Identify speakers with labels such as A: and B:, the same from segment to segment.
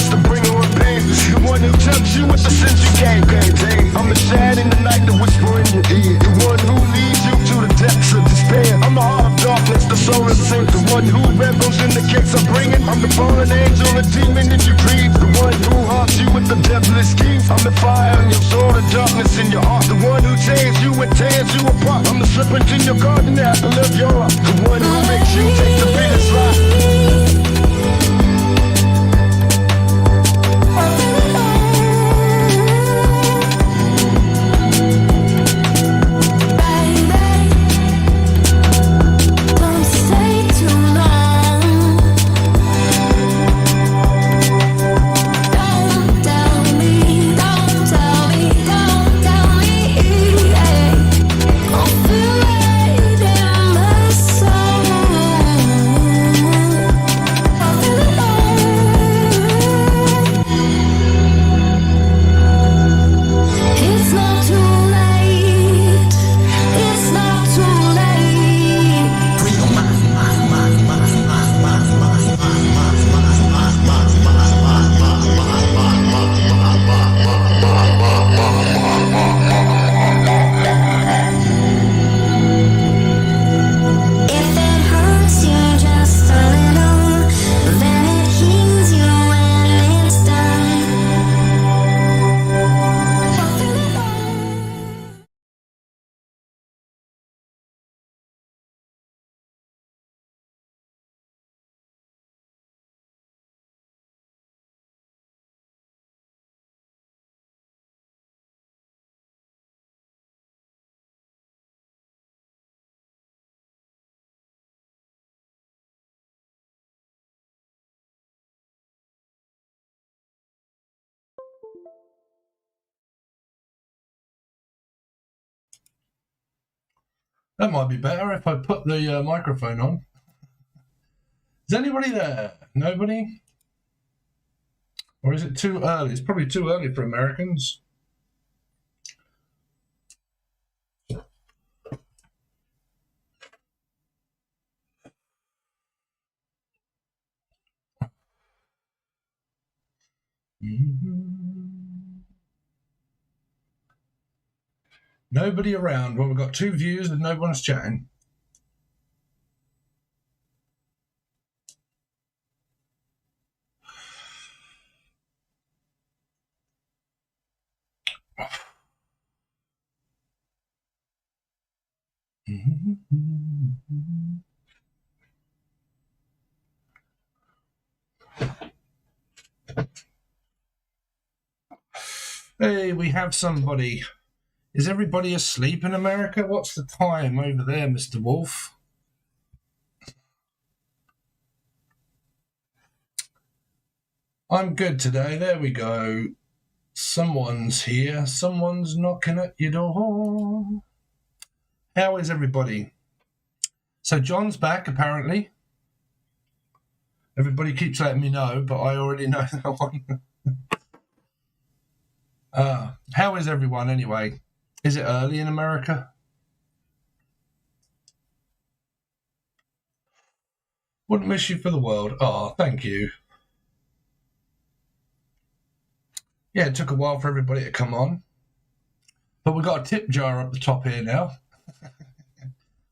A: darkness to bring on pain. The one who tempts you with the sins you gave. I'm the shad in the night, the whisper in your ear. The one who leads you to the depths of despair. I'm the heart of darkness, the soul of sin. The one who rebels in the cakes I'm bringing. I'm the fallen angel, the demon that you grieve. The one who haunts you with the devil's schemes. I'm the fire in your soul, the darkness in your heart. The one who tears you and tears you apart. I'm the serpent in your garden, the apple of your eye. The one who makes you take the biggest ride.
B: That might be better if I put the microphone on. Is anybody there? Nobody? Or is it too early? It's probably too early for Americans. Nobody around. Well, we've got 2 views and no one's chatting. Hey, we have somebody. Is everybody asleep in America? What's the time over there, Mr. Wolf? I'm good today. There we go. Someone's here. Someone's knocking at your door. How is everybody? So John's back, apparently. Everybody keeps letting me know, but I already know that one. How is everyone anyway? Is it early in America? Wouldn't miss you for the world. Oh, thank you. Yeah, it took a while for everybody to come on. But we've got a tip jar up the top here now.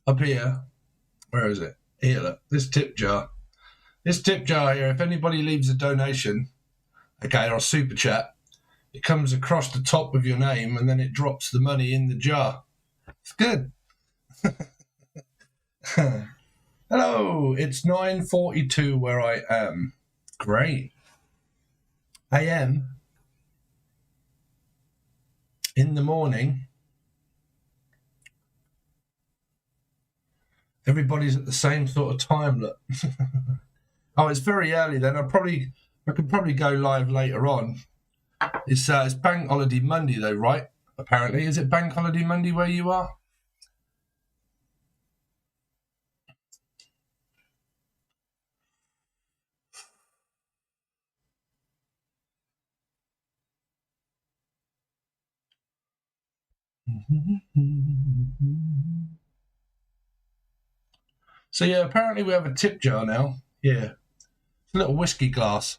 B: Up here. Where is it? Here, look. This tip jar. This tip jar here, if anybody leaves a donation, okay, or a super chat, it comes across the top of your name and then it drops the money in the jar. It's good. Hello, it's 9:42 where I am. Great. AM. In the morning. Everybody's at the same sort of time, look. Oh, it's very early then. I could probably go live later on. It's Bank Holiday Monday though, right? Apparently. Is it Bank Holiday Monday where you are? So yeah, apparently we have a tip jar now. Yeah. It's a little whiskey glass.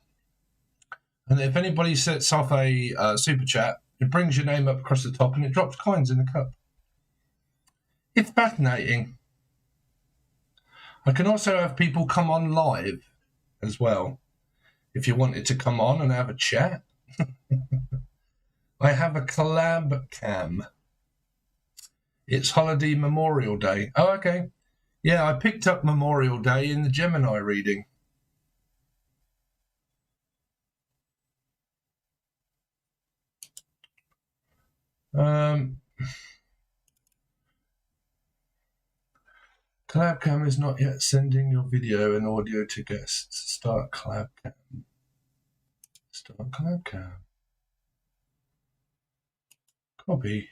B: And if anybody sets off a super chat, it brings your name up across the top and it drops coins in the cup. It's fascinating. I can also have people come on live as well. If you wanted to come on and have a chat. I have a collab cam. It's holiday Memorial Day. Oh, okay. Yeah, I picked up Memorial Day in the Gemini reading. Collab cam is not yet sending your video and audio to guests. Start collab cam. Start collab cam. Copy.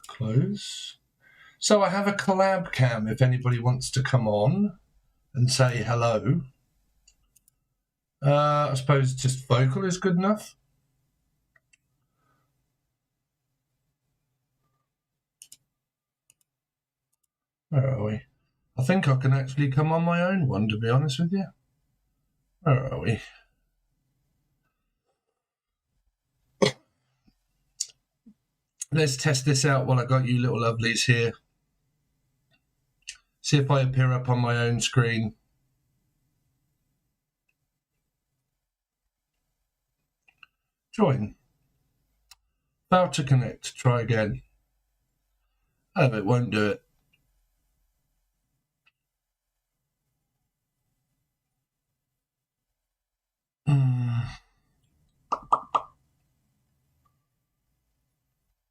B: Close. So I have a collab cam if anybody wants to come on and say hello. I suppose just vocal is good enough. Where are we? I think I can actually come on my own one, to be honest with you. Where are we? Let's test this out while I got you little lovelies here. See if I appear up on my own screen. Join. About to connect. Try again. Oh, it won't do it.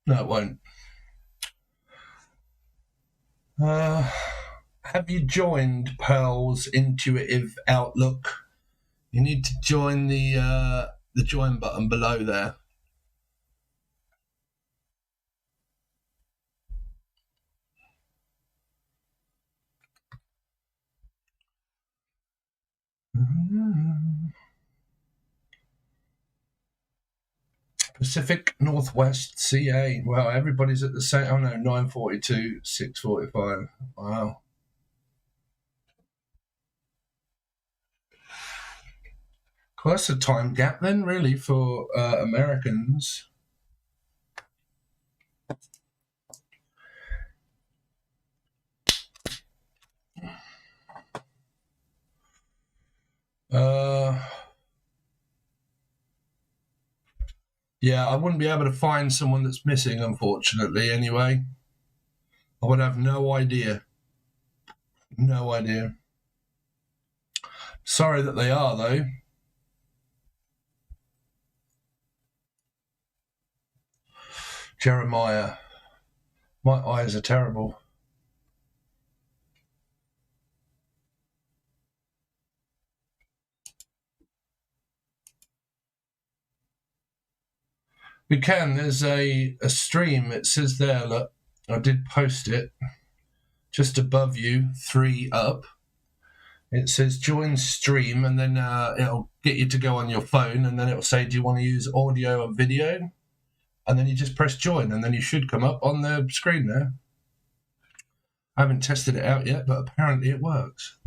B: No, it won't. Have you joined Pearl's Intuitive Outlook? You need to join the join button below there. Pacific Northwest CA. Wow, everybody's at the same. Oh no, 9:42, 6:45. Wow. Well, that's a time gap then, really, for Americans. Yeah, I wouldn't be able to find someone that's missing, unfortunately, anyway. I would have no idea. No idea. Sorry that they are, though. Jeremiah. My eyes are terrible. We can. There's a stream. It says there, look, I did post it. Just above you, 3 up. It says join stream, and then it'll get you to go on your phone, and then it'll say, do you want to use audio and video? And then you just press join, and then you should come up on the screen there. I haven't tested it out yet, but apparently it works.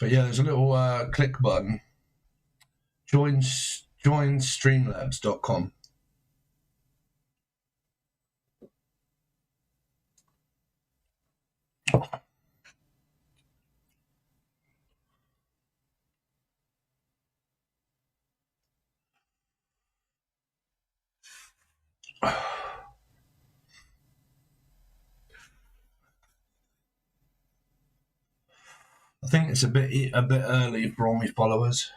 B: But yeah, there's a little click button. Join streamlabs.com. I think it's a bit early for all my followers,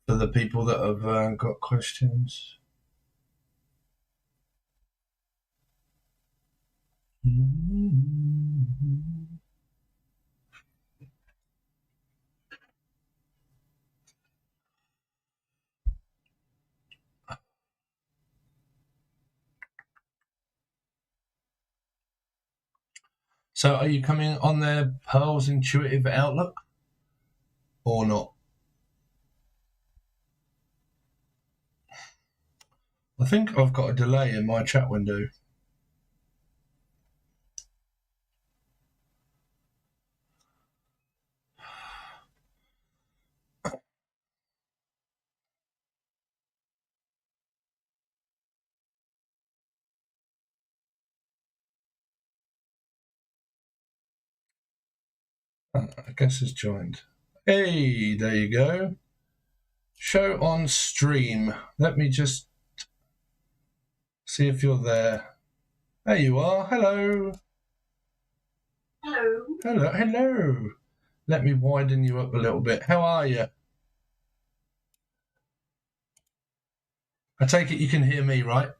B: for the people that have got questions. So are you coming on their Pearl's Intuitive Outlook or not? I think I've got a delay in my chat window. I guess it's joined. Hey, there you go. Show on stream. Let me just see if you're there. There you are. Hello.
C: Hello.
B: Hello. Hello. Let me widen you up a little bit. How are you? I take it you can hear me, right?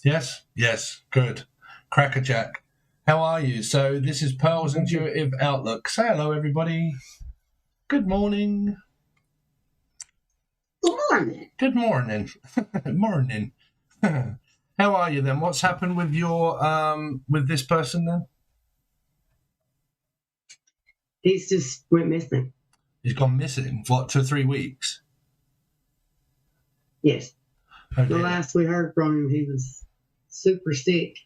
B: Yes? Yes. Good. Crackerjack. How are you? So this is Pearl's Intuitive Outlook. Say hello, everybody. Good morning.
C: Good morning.
B: Good morning. Morning. How are you then? What's happened with your with this person then?
C: He's just went missing.
B: He's gone missing. What, 2 or 3 weeks?
C: Yes.
B: Oh,
C: The
B: dear.
C: last we heard from him, he was super sick.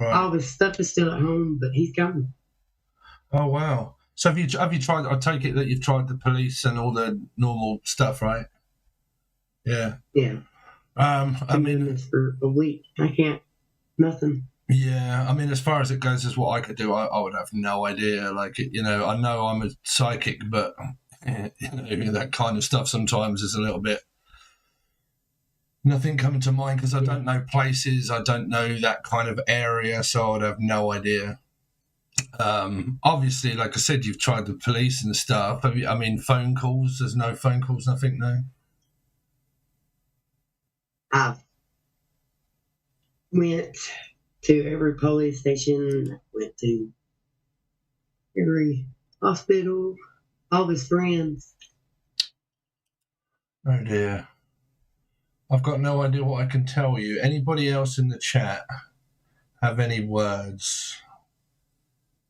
B: Right.
C: All his stuff is still at home, but he's gone.
B: Oh wow. So have you tried? I take it that you've tried the police and all the normal stuff, right? Yeah.
C: Yeah.
B: I
C: Been doing
B: mean,
C: this for a week. I can't. Nothing.
B: yeah. I mean, as far as it goes, as what I could do, I would have no idea. Like, you know I'm a psychic, but that kind of stuff sometimes is a little bit. Nothing coming to mind because I don't know places. I don't know that kind of area, so I would have no idea. Obviously, like I said, you've tried the police and stuff. I mean, phone calls. There's no phone calls. Nothing. No.
C: I've went to every police station, went to every hospital, all his friends.
B: Oh dear. I've got no idea what I can tell you. Anybody else in the chat have any words?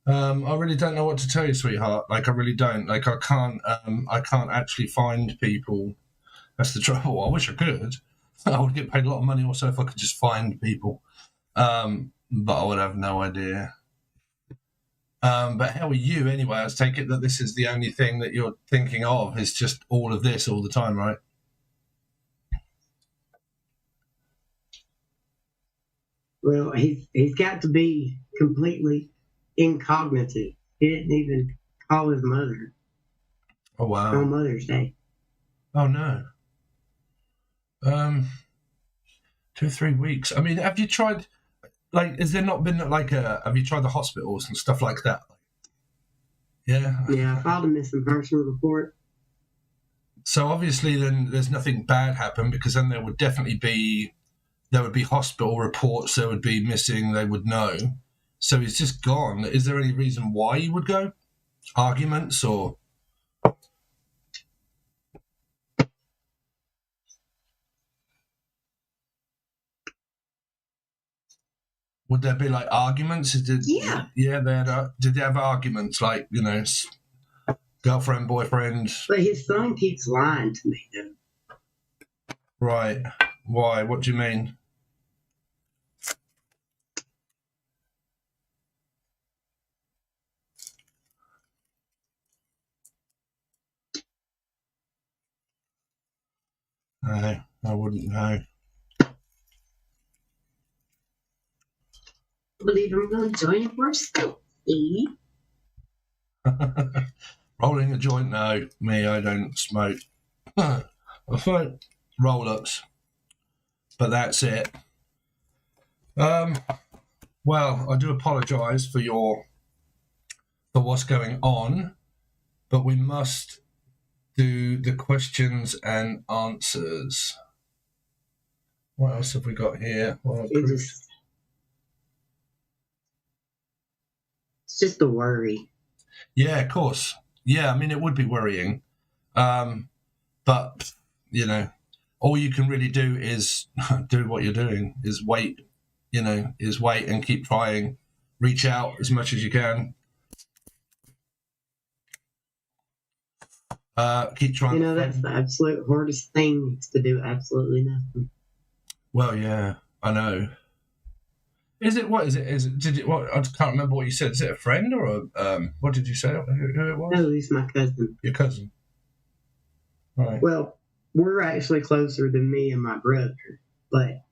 B: I really don't know what to tell you, sweetheart. Like, I really don't. Like, I can't actually find people. That's the trouble. I wish I could. I would get paid a lot of money also if I could just find people. But I would have no idea. But how are you anyway? I take it that this is the only thing that you're thinking of is just all of this all the time, right?
C: Well, he's got to be completely incognitive. He didn't even call his mother
B: Oh wow.
C: on Mother's Day.
B: Oh no. 2 or 3 weeks. I mean, have you tried? Like, has there not been like have you tried the hospitals and stuff like that? Yeah.
C: Yeah, I filed a missing person report.
B: So obviously, then there's nothing bad happened because then there would be hospital reports. There would be missing. They would know. So he's just gone. Is there any reason why he would go? Arguments or? Would there be like arguments?
C: Yeah.
B: Yeah, did they have arguments like, girlfriend, boyfriend?
C: But his son keeps lying to me, though.
B: Right. Why? What do you mean? No, I wouldn't know.
C: I believe I'm going to join for a selfie.
B: Rolling a joint? No, me, I don't smoke. I smoke roll-ups, but that's it. Well, I do apologise for what's going on, but we must do the questions and answers. What else have we got here? Well,
C: It's just a worry.
B: yeah, of course. Yeah, I mean, it would be worrying. But, all you can really do is do what you're doing, is wait, is wait and keep trying. Reach out as much as you can. Keep trying.
C: That's the absolute hardest thing is to do absolutely nothing.
B: Well, yeah, I know. Is it, what is it? I can't remember what you said. Is it a friend or what did you say? Who it was?
C: No, he's my cousin.
B: Your cousin. Right.
C: Well, we're actually closer than me and my brother, but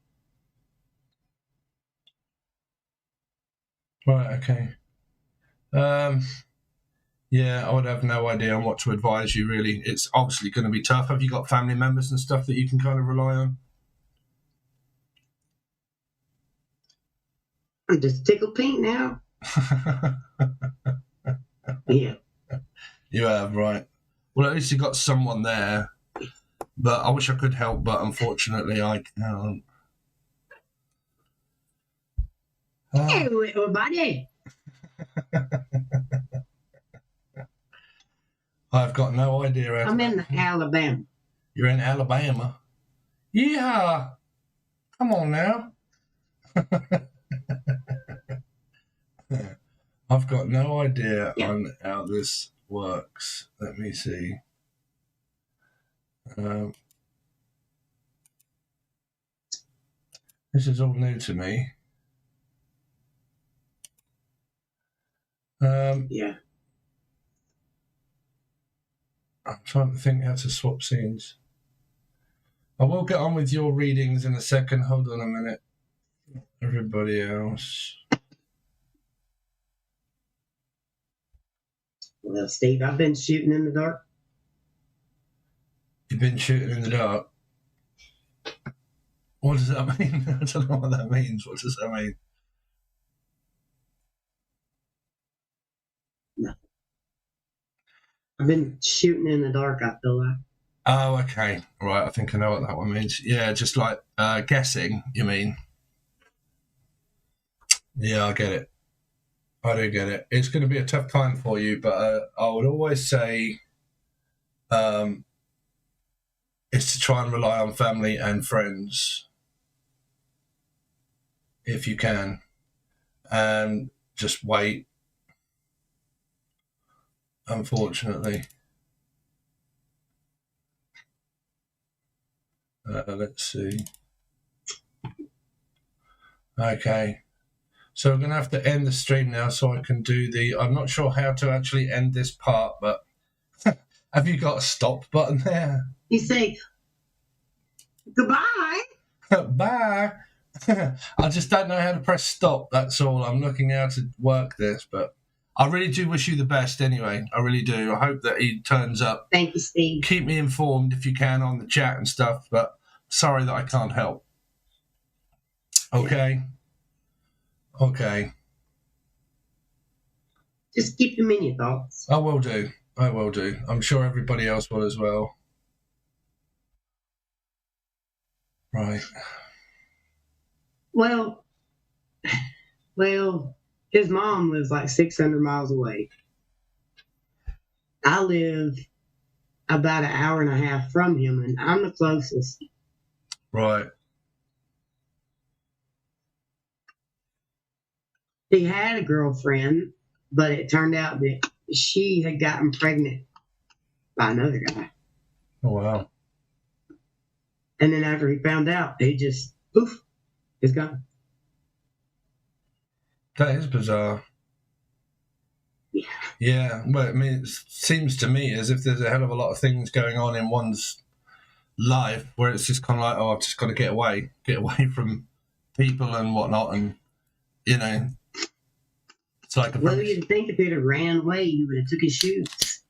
B: Right, okay. Yeah, I would have no idea on what to advise you, really. It's obviously going to be tough. Have you got family members and stuff that you can kind of rely on?
C: I'm just tickled pink now. Yeah.
B: You have, right. Well, at least you got someone there. But I wish I could help, but unfortunately I can't.
C: Hey, everybody.
B: I've got no idea.
C: I'm in Alabama.
B: You're in Alabama? Yeah. Come on now. I've got no idea on how this works. Let me see. This is all new to me.
C: Yeah.
B: I'm trying to think how to swap scenes. I will get on with your readings in a second. Hold on a minute. Everybody else.
C: Well, Steve, I've been shooting in the dark.
B: You've been shooting in the dark? What does that mean? I don't know what that means. What does that mean?
C: No. I've been shooting in the dark, I feel like.
B: Oh, okay. Right, I think I know what that one means. Yeah, just like guessing, you mean? Yeah, I get it. I do get it. It's going to be a tough time for you, but I would always say is to try and rely on family and friends if you can, and just wait. Unfortunately, let's see. Okay, so we're going to have to end the stream now so I can do the... I'm not sure how to actually end this part, but have you got a stop button there?
C: You say, goodbye.
B: Bye. I just don't know how to press stop, that's all. I'm looking how to work this, but I really do wish you the best anyway. I really do. I hope that he turns up.
C: Thank you, Steve.
B: Keep me informed if you can on the chat and stuff, but sorry that I can't help. Okay? Okay.
C: Just keep them in your thoughts.
B: I will do. I will do. I'm sure everybody else will as well. Right.
C: Well, his mom lives like 600 miles away. I live about an hour and a half from him, and I'm the closest.
B: Right.
C: He had a girlfriend, but it turned out that she had gotten pregnant by another guy.
B: Oh, wow.
C: And then after he found out, he just, poof, is gone.
B: That is bizarre.
C: Yeah.
B: Yeah. Well, I mean, it seems to me as if there's a hell of a lot of things going on in one's life where it's just kind of like, oh, I've just got to get away from people and whatnot. And, you know, it's like
C: Well, you'd think if he'd have ran away, he would have took his shoes.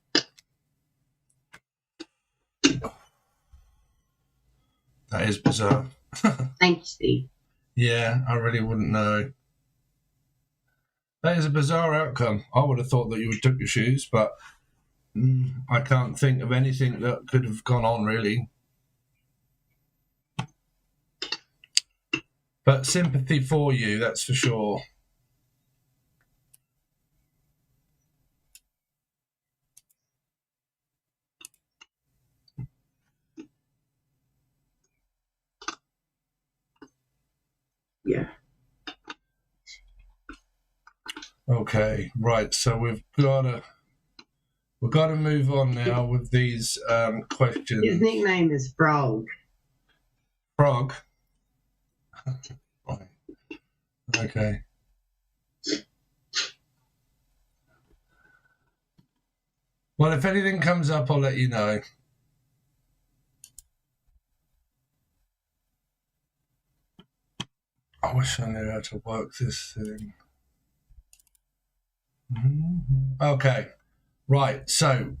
B: That is bizarre.
C: Thank you, Steve.
B: Yeah, I really wouldn't know. That is a bizarre outcome. I would have thought that you would took your shoes, but I can't think of anything that could have gone on, really. But sympathy for you, that's for sure.
C: Yeah.
B: Okay, right. So we've got to move on now with these questions.
C: His nickname is Frog.
B: Frog. Right. Okay. Well, if anything comes up, I'll let you know. I wish I knew how to work this thing. Okay, right. So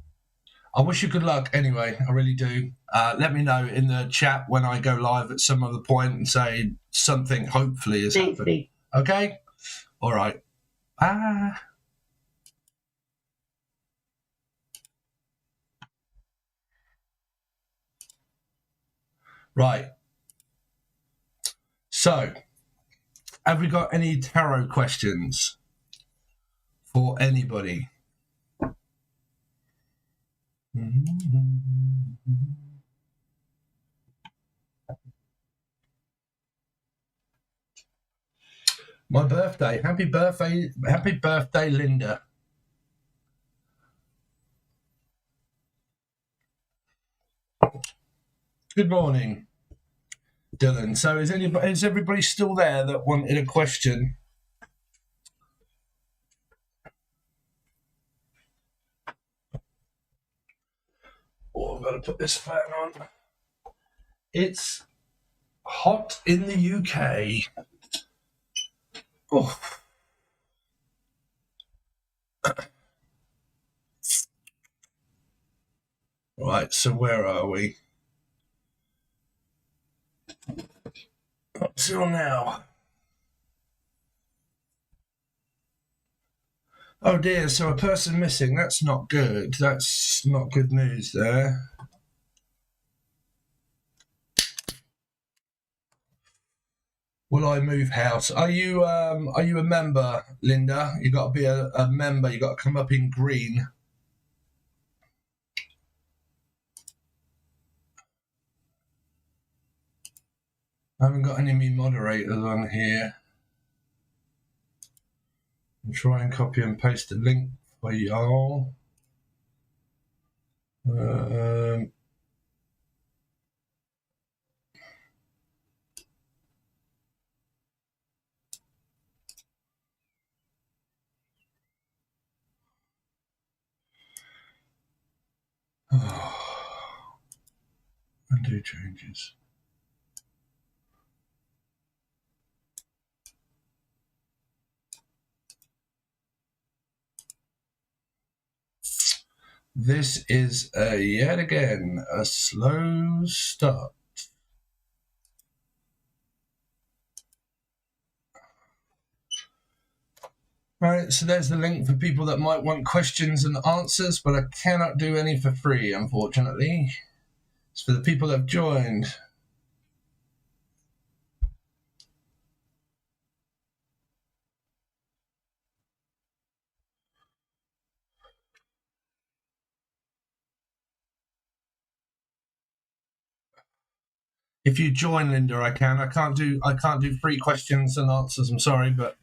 B: I wish you good luck anyway. I really do. Let me know in the chat when I go live at some other point and say something hopefully has happened. Okay? All right. Right. So, have we got any tarot questions for anybody? My birthday. Happy birthday, Linda. Good morning, Dylan. So is everybody still there that wanted a question? Oh, I've got to put this fan on. It's hot in the UK. Oh. Right, so where are we? Up till now. Oh dear, so a person missing. That's not good. That's not good news there. Will I move house? Are you a member, Linda? You got to be a member. You got to come up in green. I haven't got any of me moderators on here. I'll try and copy and paste the link for y'all. Undo changes. This is yet again a slow start. Right, so there's the link for people that might want questions and answers, but I cannot do any for free, unfortunately. It's for the people that have joined. If you join, Linda, I can. I can't do free questions and answers. I'm sorry, but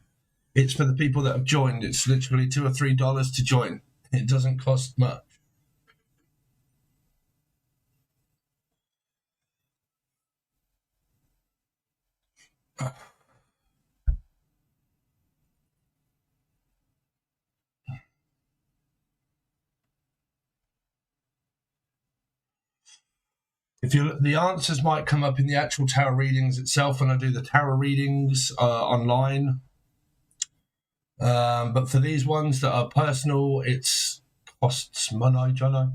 B: it's for the people that have joined. It's literally $2 or $3 to join. It doesn't cost much. If you look, the answers might come up in the actual tarot readings itself when I do the tarot readings online. But for these ones that are personal, it costs money, Jono.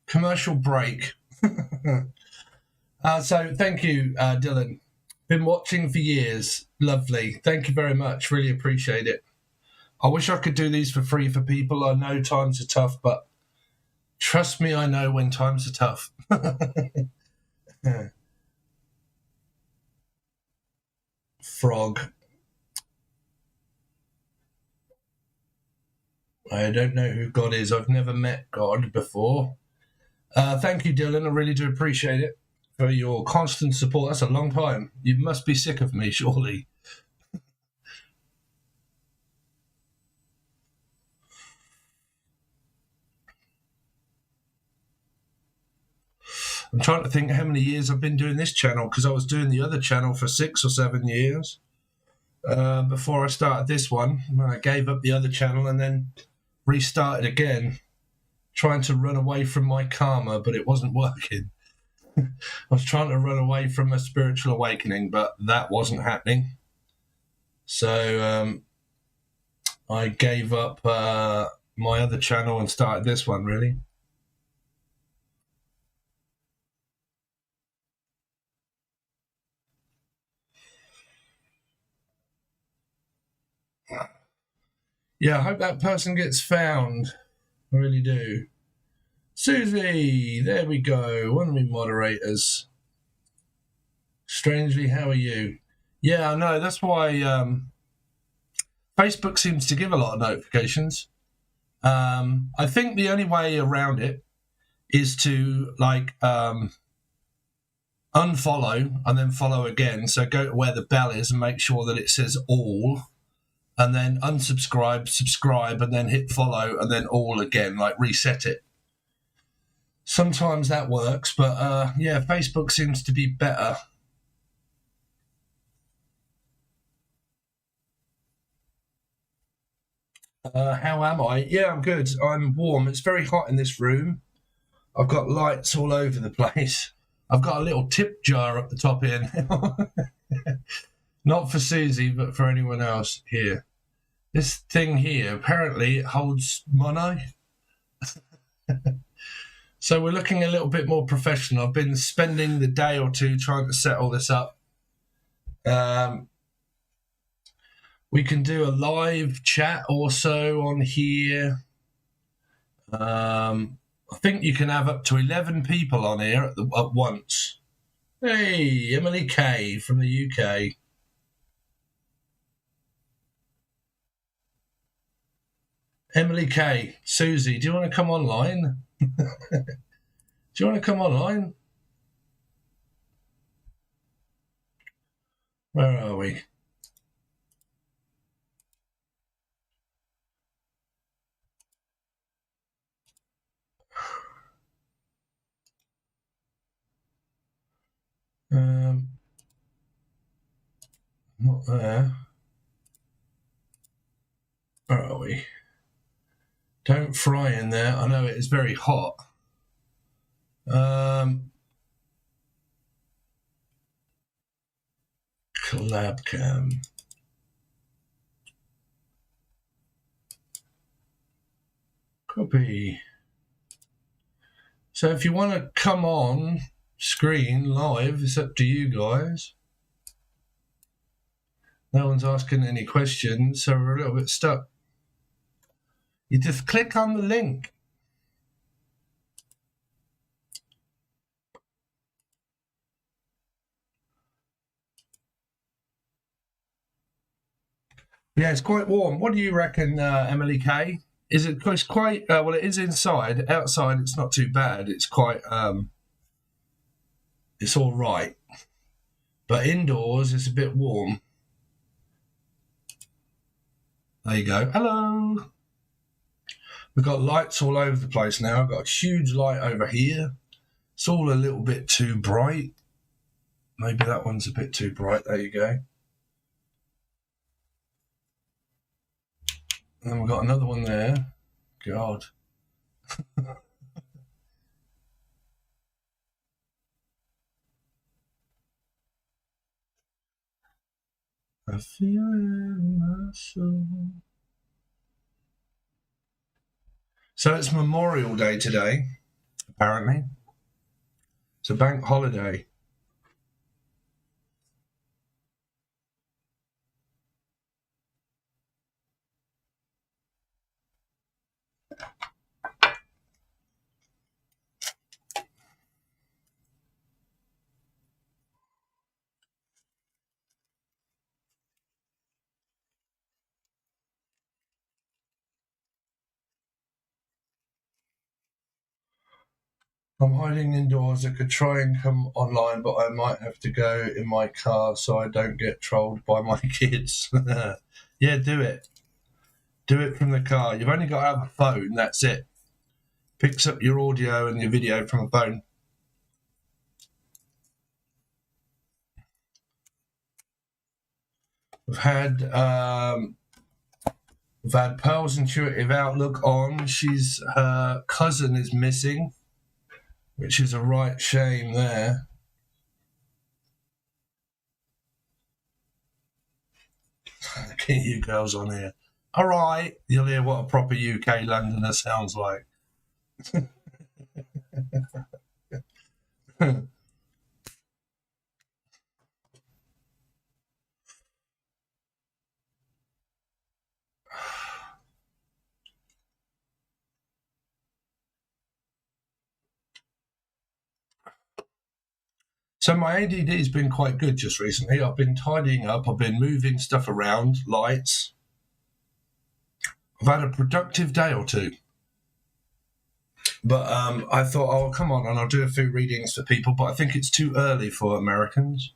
B: commercial break. So thank you, Dylan. Been watching for years. Lovely. Thank you very much. Really appreciate it. I wish I could do these for free for people. I know times are tough, but trust me, I know when times are tough. Frog. I don't know who God is. I've never met God before. Thank you, Dylan. I really do appreciate it for your constant support. That's a long time. You must be sick of me, surely. I'm trying to think how many years I've been doing this channel, because I was doing the other channel for 6 or 7 years before I started this one. I gave up the other channel and then restarted again, trying to run away from my karma, but it wasn't working. I was trying to run away from a spiritual awakening, but that wasn't happening. So I gave up my other channel and started this one, really. Yeah, I hope that person gets found. I really do. Susie, there we go. One of my moderators. Strangely, how are you? Yeah, I know. That's why Facebook seems to give a lot of notifications. I think the only way around it is to unfollow and then follow again. So go to where the bell is and make sure that it says all, and then unsubscribe, subscribe, and then hit follow, and then all again, like reset it. Sometimes that works, but yeah, Facebook seems to be better. How am I? Yeah, I'm good. I'm warm. It's very hot in this room. I've got lights all over the place. I've got a little tip jar up the top here now. Not for Susie, but for anyone else here. This thing here, apparently it holds mono. So we're looking a little bit more professional. I've been spending the day or two trying to set all this up. We can do a live chat also on here. I think you can have up to 11 people on here at once. Hey, Emily K from the UK. Emily K, Susie, do you want to come online? Do you want to come online? Where are we? Not there. Where are we? Don't fry in there. I know it is very hot. Collab cam. Copy. So if you want to come on screen live, it's up to you guys. No one's asking any questions, so we're a little bit stuck. You just click on the link. Yeah, it's quite warm. What do you reckon, Emily K? Is it? It's quite well. It is inside. Outside, it's not too bad. It's quite. It's all right, but indoors it's a bit warm. There you go. Hello. We've got lights all over the place now. I've got a huge light over here. It's all a little bit too bright. Maybe that one's a bit too bright. There you go. And then we've got another one there. God. I feel it in my soul. So it's Memorial Day today. apparently. It's a bank holiday. I'm hiding indoors. I could try and come online, but I might have to go in my car so I don't get trolled by my kids. Yeah, do it. Do it from the car. You've only got to have a phone, that's it. Picks up your audio and your video from a phone. We've had Pearl's intuitive outlook on. Her cousin is missing, which is a right shame there. Get you girls on here. All right, you'll hear what a proper UK Londoner sounds like. So my ADD has been quite good just recently. I've been tidying up. I've been moving stuff around, lights. I've had a productive day or two. But I thought, oh, come on, and I'll do a few readings for people, but I think it's too early for Americans.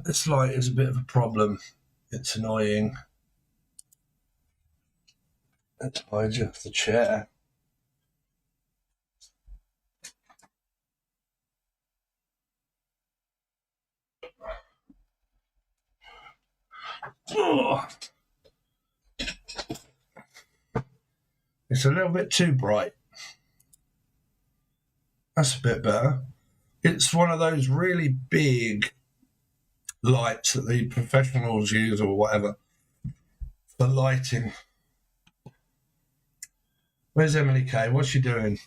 B: This light is a bit of a problem. It's annoying. Let's hide you off the chair. Oh. It's a little bit too bright. That's a bit better. It's one of those really big lights that the professionals use or whatever for lighting. Where's Emily Kay? What's she doing?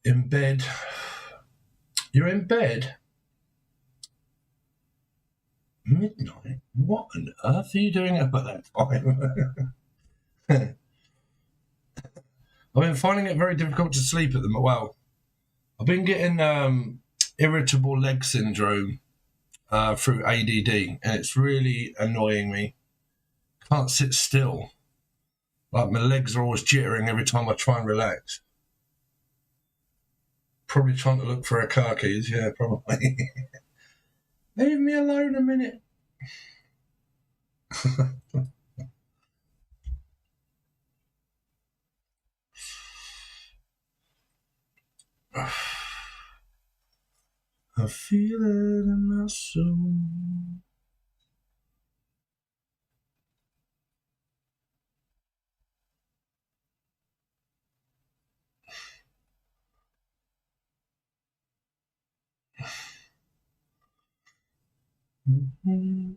B: In bed. You're in bed? Midnight? What on earth are you doing up at that time? I've been finding it very difficult to sleep at the moment. Well, I've been getting irritable leg syndrome through ADD, and it's really annoying me. Can't sit still. Like, my legs are always jittering every time I try and relax. Probably trying to look for her car keys. Yeah, probably. Leave me alone a minute. I feel it in my soul. Mm-hmm.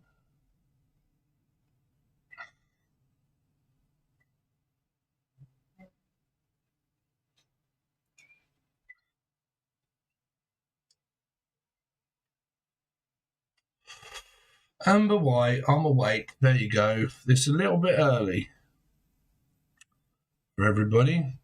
B: Amber White, I'm awake. There you go. It's a little bit early for everybody.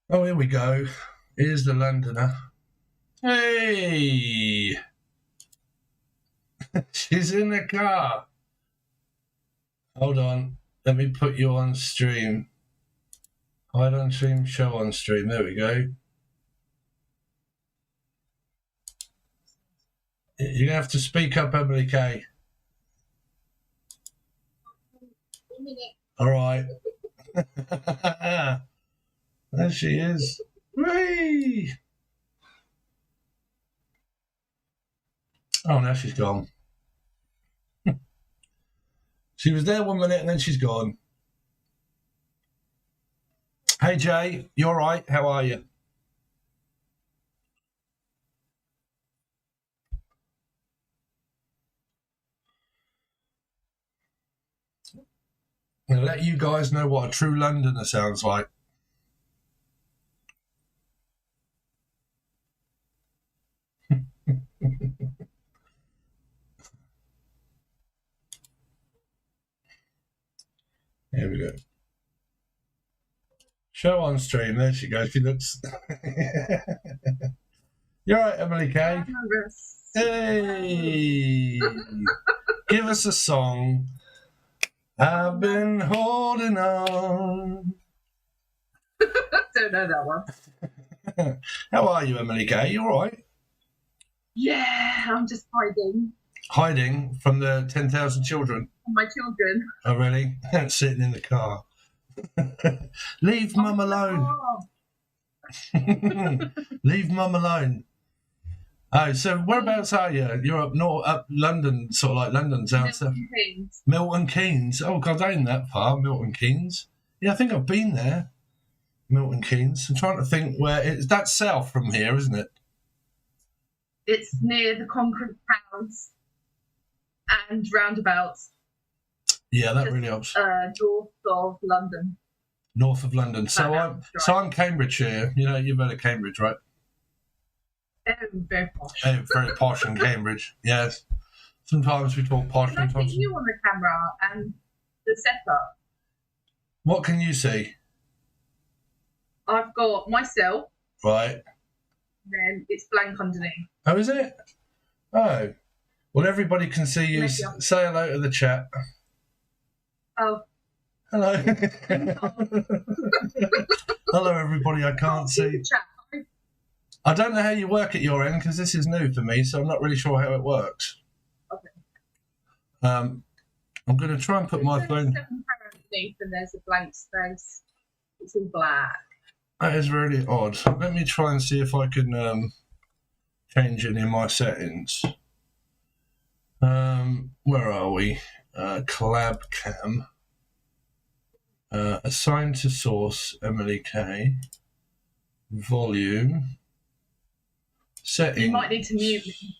B: Oh, here we go. Here's the Londoner. Hey! She's in the car. Hold on. Let me put you on stream. Hide on stream, show on stream. There we go. You're going to have to speak up, Emily Kay.
D: minute.
B: All right. There she is. Whee! Oh, now she's gone. She was there 1 minute and then she's gone. Hey, Jay, you all right? How are you? I'm going to let you guys know what a true Londoner sounds like. Here we go. Show on stream. There she goes. She looks. You're right, Emily Kay. Hey, give us a song. I've been holding on.
D: Don't know that one.
B: How are you, Emily Kay? You all right?
D: Yeah, I'm just hiding
B: Hiding from the 10,000 children.
D: from my children.
B: Oh, really? Sitting in the car. Leave Mum alone. Leave Mum alone. Oh, so whereabouts are you? You're up north, up London, sort of like London, down south. Milton Keynes. Oh, God, I ain't that far, Milton Keynes. Yeah, I think I've been there. Milton Keynes. I'm trying to think where it's. That's south from here, isn't it?
D: It's near the concrete towns and roundabouts.
B: Yeah, that
D: Just,
B: really helps.
D: North of London.
B: North of London. So I'm Cambridgeshire. You know, you've heard of Cambridge, right?
D: Very posh.
B: Very posh in Cambridge. Yes. Sometimes we talk posh.
D: Can I
B: Sometimes.
D: see you on the camera and the setup?
B: What can you see?
D: I've got myself.
B: Right.
D: And then it's blank underneath.
B: Oh, is it? Oh. Well, everybody can see you. Say hello to the chat.
D: Oh.
B: Hello. Hello, everybody. I can't see. I don't know how you work at your end because this is new for me, so I'm not really sure how it works.
D: Okay.
B: I'm going to try and put my phone.
D: Underneath and there's a blank space. It's all black.
B: That is really odd. Let me try and see if I can change it in my settings. Where are we? Collab cam. Assign to source, Emily Kay. Volume. Settings.
D: You might need to mute me.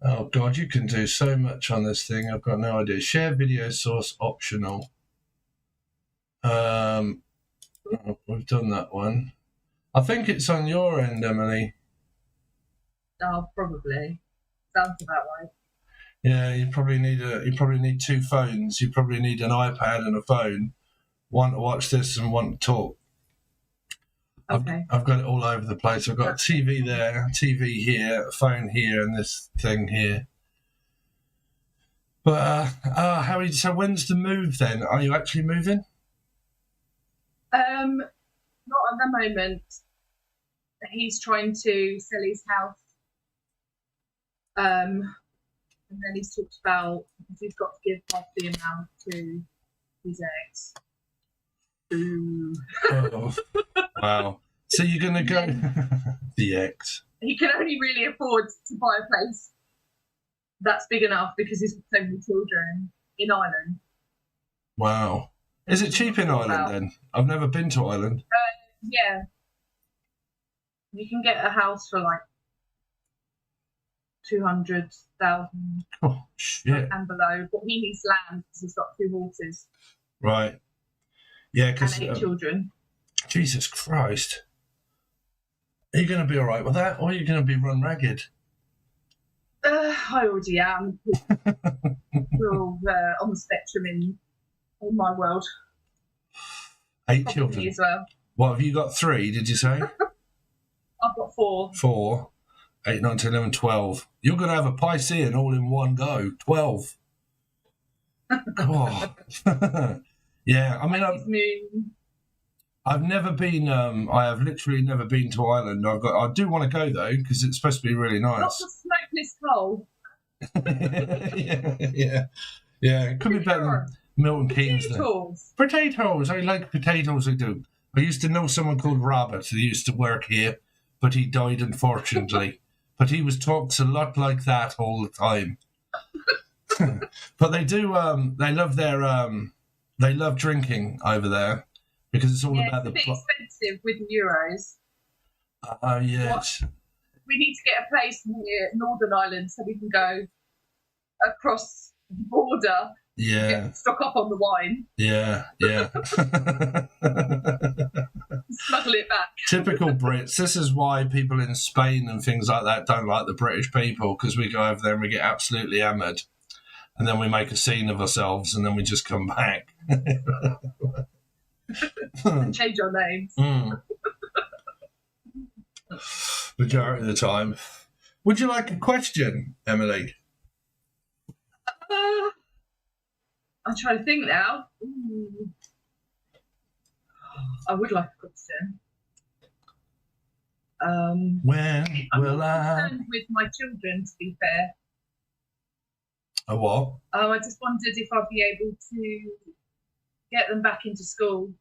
B: Oh, God, you can do so much on this thing. I've got no idea. Share video source optional. We've done that one. I think it's on your end, Emily.
D: Oh, probably. Sounds about right.
B: Yeah, you probably need two phones. You probably need an iPad and a phone. One to watch this and one to talk.
D: Okay.
B: I've got it all over the place. I've got a TV there, TV here, a phone here, and this thing here. But so when's the move then? Are you actually moving?
D: Not at the moment. He's trying to sell his house. And then he's talked about he's got to give half the amount to his ex. Ooh.
B: Oh, wow. So you're going to go... the ex.
D: He can only really afford to buy a place that's big enough because he's got so many children in Ireland.
B: Wow. Is it cheap in Ireland then? I've never been to Ireland.
D: Yeah. You can get a house for like 200,000
B: Oh, shit.
D: and below, but he needs land because he's got 2 horses.
B: Right. Yeah, because...
D: And 8 children.
B: Jesus Christ. Are you going to be all right with that, or are you going to be run ragged?
D: I already am. We're all on the spectrum in my world.
B: 8
D: Probably
B: children.
D: as well.
B: What, have you got 3, did you say?
D: I've got 4.
B: 4, 8, 9, 10, 11, 12. You're going to have a Piscean all in one go. 12. Oh. Yeah, I mean, I've never been. I have literally never been to Ireland. I do want to go though because it's supposed to be really nice.
D: Lots of smokeless coal.
B: Yeah. It could be better than Milton Keynes.
D: Potatoes.
B: Potatoes. I like potatoes. I do. I used to know someone called Robert who used to work here, but he died unfortunately. But he talks a lot like that all the time. But they do. They love they love drinking over there because it's all about
D: it's
B: the.
D: a bit expensive with euros.
B: Yes.
D: We need to get a place near Northern Ireland so we can go across the border.
B: Yeah.
D: Stock up on the wine.
B: Yeah.
D: Smuggle it back.
B: Typical Brits. This is why people in Spain and things like that don't like the British people, because we go over there and we get absolutely hammered. And then we make a scene of ourselves and then we just come back.
D: And change our names.
B: Majority of the time. Would you like a question, Emily?
D: I'm trying to think now. I would like a question.
B: When
D: I'm
B: will
D: not concerned with my children, to be fair.
B: A what?
D: I just wondered if I'd be able to get them back into school.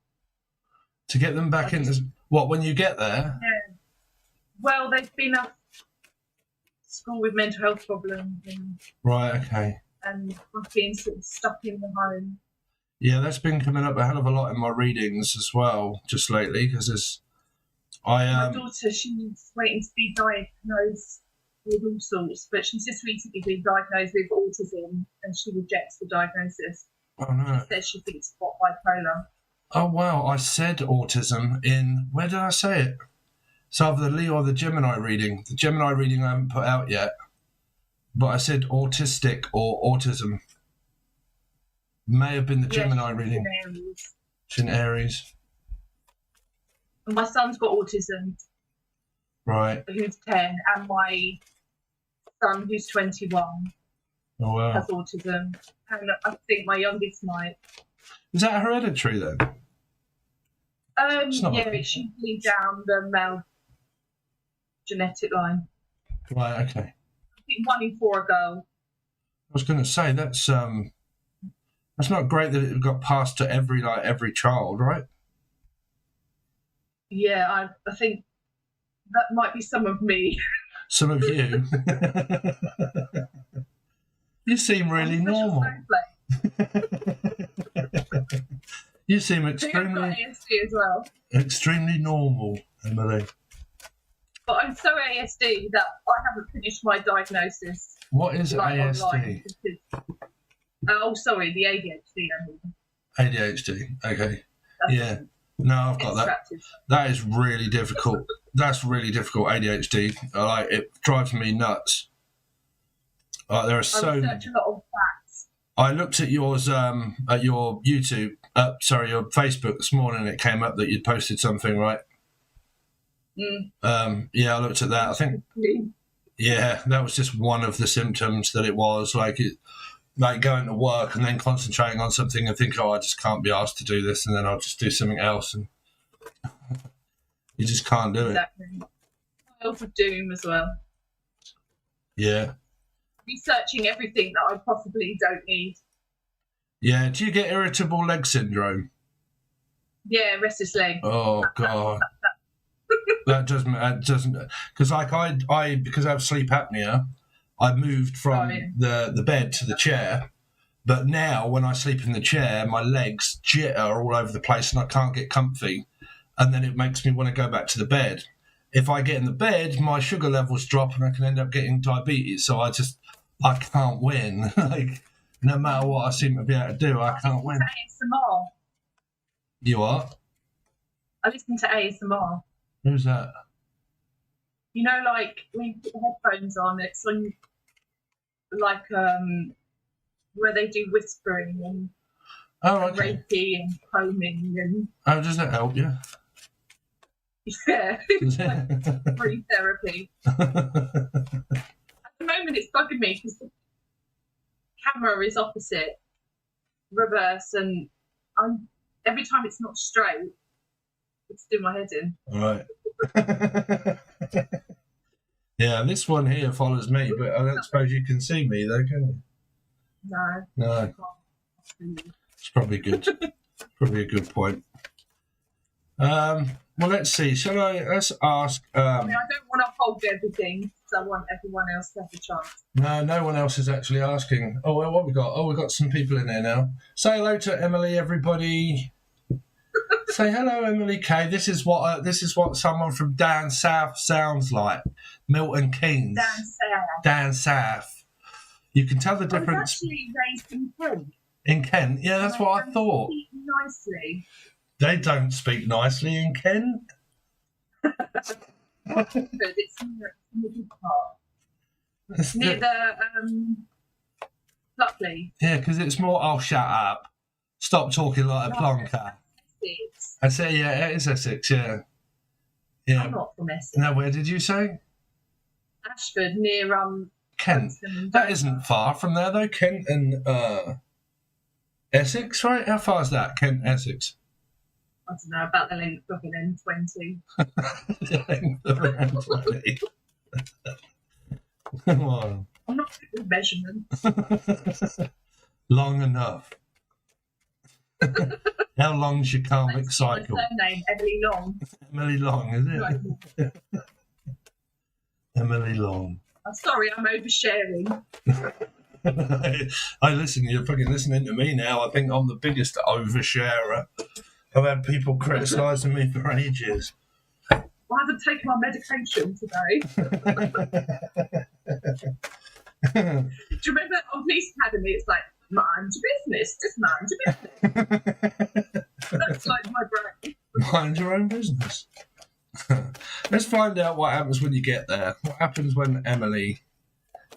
B: To get them back into what? When you get there?
D: Yeah. Well, they've been at school with mental health problems
B: Right. Okay.
D: and I've been sort of stuck in the home.
B: Yeah, that's been coming up a hell of a lot in my readings as well, just lately, because
D: My daughter, she's waiting to be diagnosed with all sorts, but she's just recently been diagnosed with autism and she rejects the diagnosis.
B: Oh no.
D: She says she thinks it's got bipolar.
B: Oh wow, I said autism in, where did I say it? It's either the Leo or the Gemini reading. The Gemini reading I haven't put out yet, but I said autistic or autism. May have been the Gemini reading. She's in Aries.
D: And my son's got autism,
B: Right.
D: who's 10, and my son, who's 21,
B: Oh wow.
D: has autism. And I think my youngest might.
B: Is that hereditary then?
D: Yeah, it's usually down the male genetic line.
B: Right, okay.
D: I think 1 in 4 are girls.
B: I was going to say that's not great that it got passed to every child, right?
D: Yeah, I think that might be some of me.
B: Some of you. You seem really normal. You seem extremely
D: ASD as well.
B: extremely normal, Emily.
D: But I'm so ASD that I haven't finished my diagnosis.
B: What is
D: online
B: ASD?
D: because, sorry, the ADHD.
B: ADHD. Okay.
D: That's
B: Yeah. No, I've got that.
D: distracted.
B: That is really difficult. That's really difficult. ADHD. It drives me nuts. There are
D: I
B: so.
D: research a lot of facts.
B: I looked at yours at your YouTube. Your Facebook this morning. It came up that you'd posted something, right? Yeah, I looked at that. I think. Yeah, that was just one of the symptoms that it was like going to work and then concentrating on something and think, I just can't be asked to do this, and then I'll just do something else, and you just can't do it.
D: Exactly. Piles of doom as well.
B: Yeah.
D: Researching everything that I possibly don't need.
B: Yeah. Do you get irritable leg syndrome?
D: Yeah, restless leg.
B: Oh God. That doesn't because I because I have sleep apnea, I moved from the bed to the chair, but now when I sleep in the chair, my legs jitter all over the place and I can't get comfy, and then it makes me want to go back to the bed. If I get in the bed, my sugar levels drop and I can end up getting diabetes. So I can't win. Like no matter what I seem to be able to do, I can't win.
D: ASMR.
B: You are?
D: I listen to ASMR.
B: Who's that?
D: You know, like when you put the headphones on, it's on like where they do whispering and Reiki and combing and.
B: Oh, does that help you?
D: Yeah, it's like free therapy. At the moment, it's bugging me because the camera is opposite, reverse, and every time it's not straight, it's doing my head in.
B: Right. Yeah, this one here follows me, but I don't suppose you can see me though, can you?
D: No.
B: No, it's probably good. Probably a good point. Well, let's see. Let's ask.
D: I mean, I don't want to hold everything, so I want everyone else to have a chance.
B: No one else is actually asking. Oh, well, what we got? Oh, we got some people in there now. Say hello to Emily, everybody. Say hello, Emily K. This is what someone from down south sounds like. Milton Keynes.
D: Down south.
B: Down south. You can tell the
D: I was
B: difference.
D: actually raised in Kent.
B: In Kent, yeah, that's what I thought.
D: Speak nicely.
B: They don't speak nicely in Kent.
D: But it's in the middle part. Near the Pluckley.
B: Yeah, because it's more, oh, shut up. Stop talking like a plonker. I say, yeah, it is Essex, yeah. Yeah.
D: I'm not from Essex.
B: Now, where did you say?
D: Ashford, near
B: Kent. That isn't far from there, though. Kent and Essex, right? How far is that? Kent, Essex?
D: I don't know, about the length of an M20.
B: The length of an M20. Come on.
D: I'm not good with measurements.
B: Long enough. How long's your karmic cycle?
D: My surname, Emily Long.
B: Emily Long, is it?
D: Right.
B: Emily Long.
D: I'm sorry, I'm oversharing.
B: I listen, you're fucking listening to me now. I think I'm the biggest oversharer. I've had people criticising me for ages.
D: I haven't taken my medication today. Do you remember on Police Academy, it's like, mind your business, just mind your business. That's like my brain.
B: Mind your own business. Let's find out what happens when you get there. What happens when Emily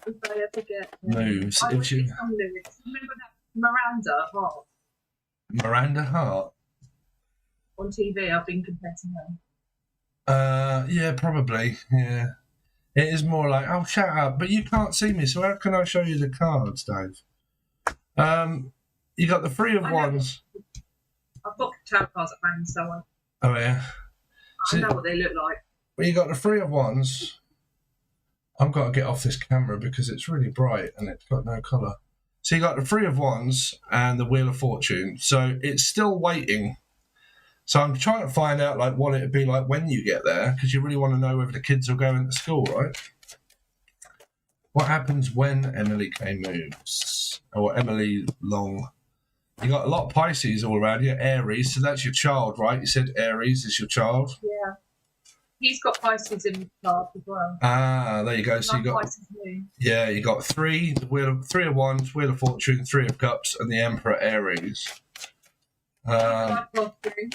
D: If I ever get
B: moves?
D: I
B: If
D: would
B: she...
D: be some lyrics. Remember that Miranda Hart
B: Miranda Hart?
D: on TV? I've been compared to her.
B: Yeah, probably. Yeah. It is more like, oh, shut up, but you can't see me, so how can I show you the cards, Dave? You got the three of wands.
D: I've got tarot cards at home, so
B: Oh, yeah.
D: I know what they look like.
B: Well, you got the three of wands. I've got to get off this camera because it's really bright and it's got no colour. So you got the three of wands and the wheel of fortune. So it's still waiting. So I'm trying to find out like what it'd be like when you get there, because you really want to know whether the kids will go into school, right? What happens when Emily K moves? Or Emily Long? You got a lot of Pisces all around you. Aries, so that's your child, right? You said Aries is your child.
D: Yeah. He's got Pisces in his chart as well.
B: Ah, there you go. So you got
D: Pisces moon.
B: yeah, you got three of wands, wheel of fortune, three of cups, and the Emperor Aries.
D: I've got three.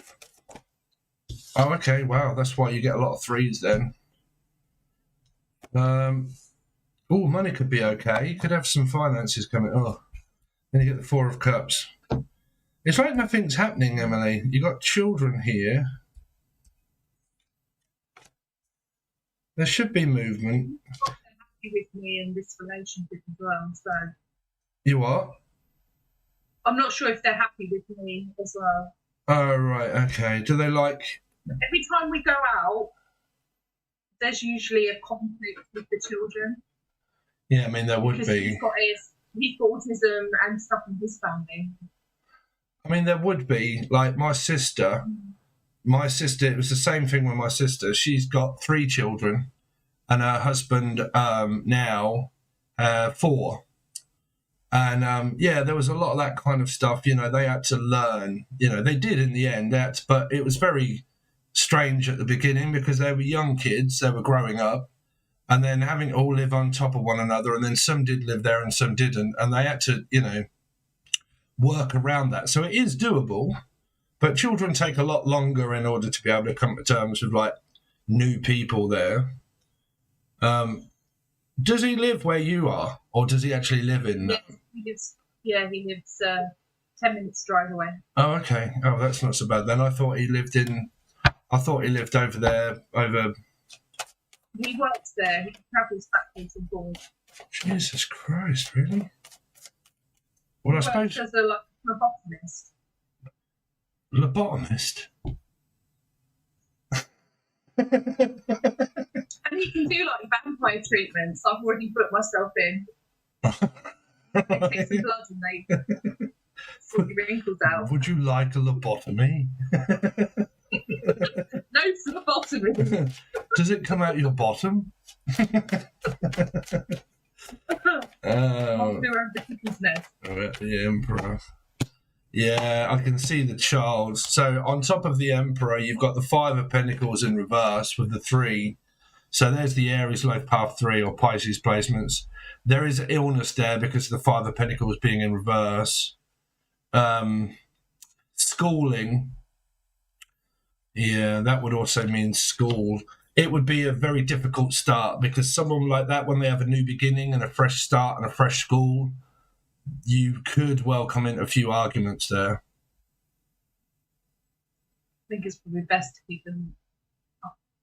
B: Oh, okay. Wow, that's why you get a lot of threes then. Oh, money could be okay. You could have some finances coming. Oh, then you get the four of cups. It's like nothing's happening, Emily. You got children here. There should be movement.
D: They're happy with me in this relationship as well, so
B: You are?
D: I'm not sure if they're happy with me as well.
B: Oh, right. Okay. Do they like?
D: Every time we go out, there's usually a conflict with the children.
B: Yeah, I mean there would
D: Because
B: be.
D: he's got autism and stuff in his family.
B: I mean there would be. Like my sister. My sister. It was the same thing with my sister. She's got 3 children, and her husband now 4. And yeah, there was a lot of that kind of stuff. You know, they had to learn. You know, they did in the end. But it was very strange at the beginning because they were young kids. They were growing up. And then having to all live on top of one another, and then some did live there and some didn't, and they had to, you know, work around that. So it is doable, but children take a lot longer in order to be able to come to terms with like new people there. Does he live where you are, or does he actually live in?
D: He lives 10 minutes drive away.
B: Oh, okay. Oh, that's not so bad then. I thought he lived over there over.
D: He works there. He travels backwards and forwards.
B: Jesus Christ, really? Well, I
D: He works
B: suppose
D: as a phlebotomist.
B: lobotomist.
D: And we can do like vampire treatments. I've already put myself in. Take some blood and they sort your wrinkles out.
B: Would you like a lobotomy?
D: No phlebotomy.
B: Does it come out your bottom?
D: I'll do around the cuckoo's nest.
B: The Emperor. Yeah, I can see the child. So on top of the Emperor, you've got the 5 of Pentacles in reverse with the 3. So there's the Aries life path 3 or Pisces placements. There is illness there because of the 5 of Pentacles being in reverse. Schooling. Yeah, that would also mean school. It would be a very difficult start because someone like that, when they have a new beginning and a fresh start and a fresh school, you could well come into a few arguments there.
D: I think it's probably best to keep them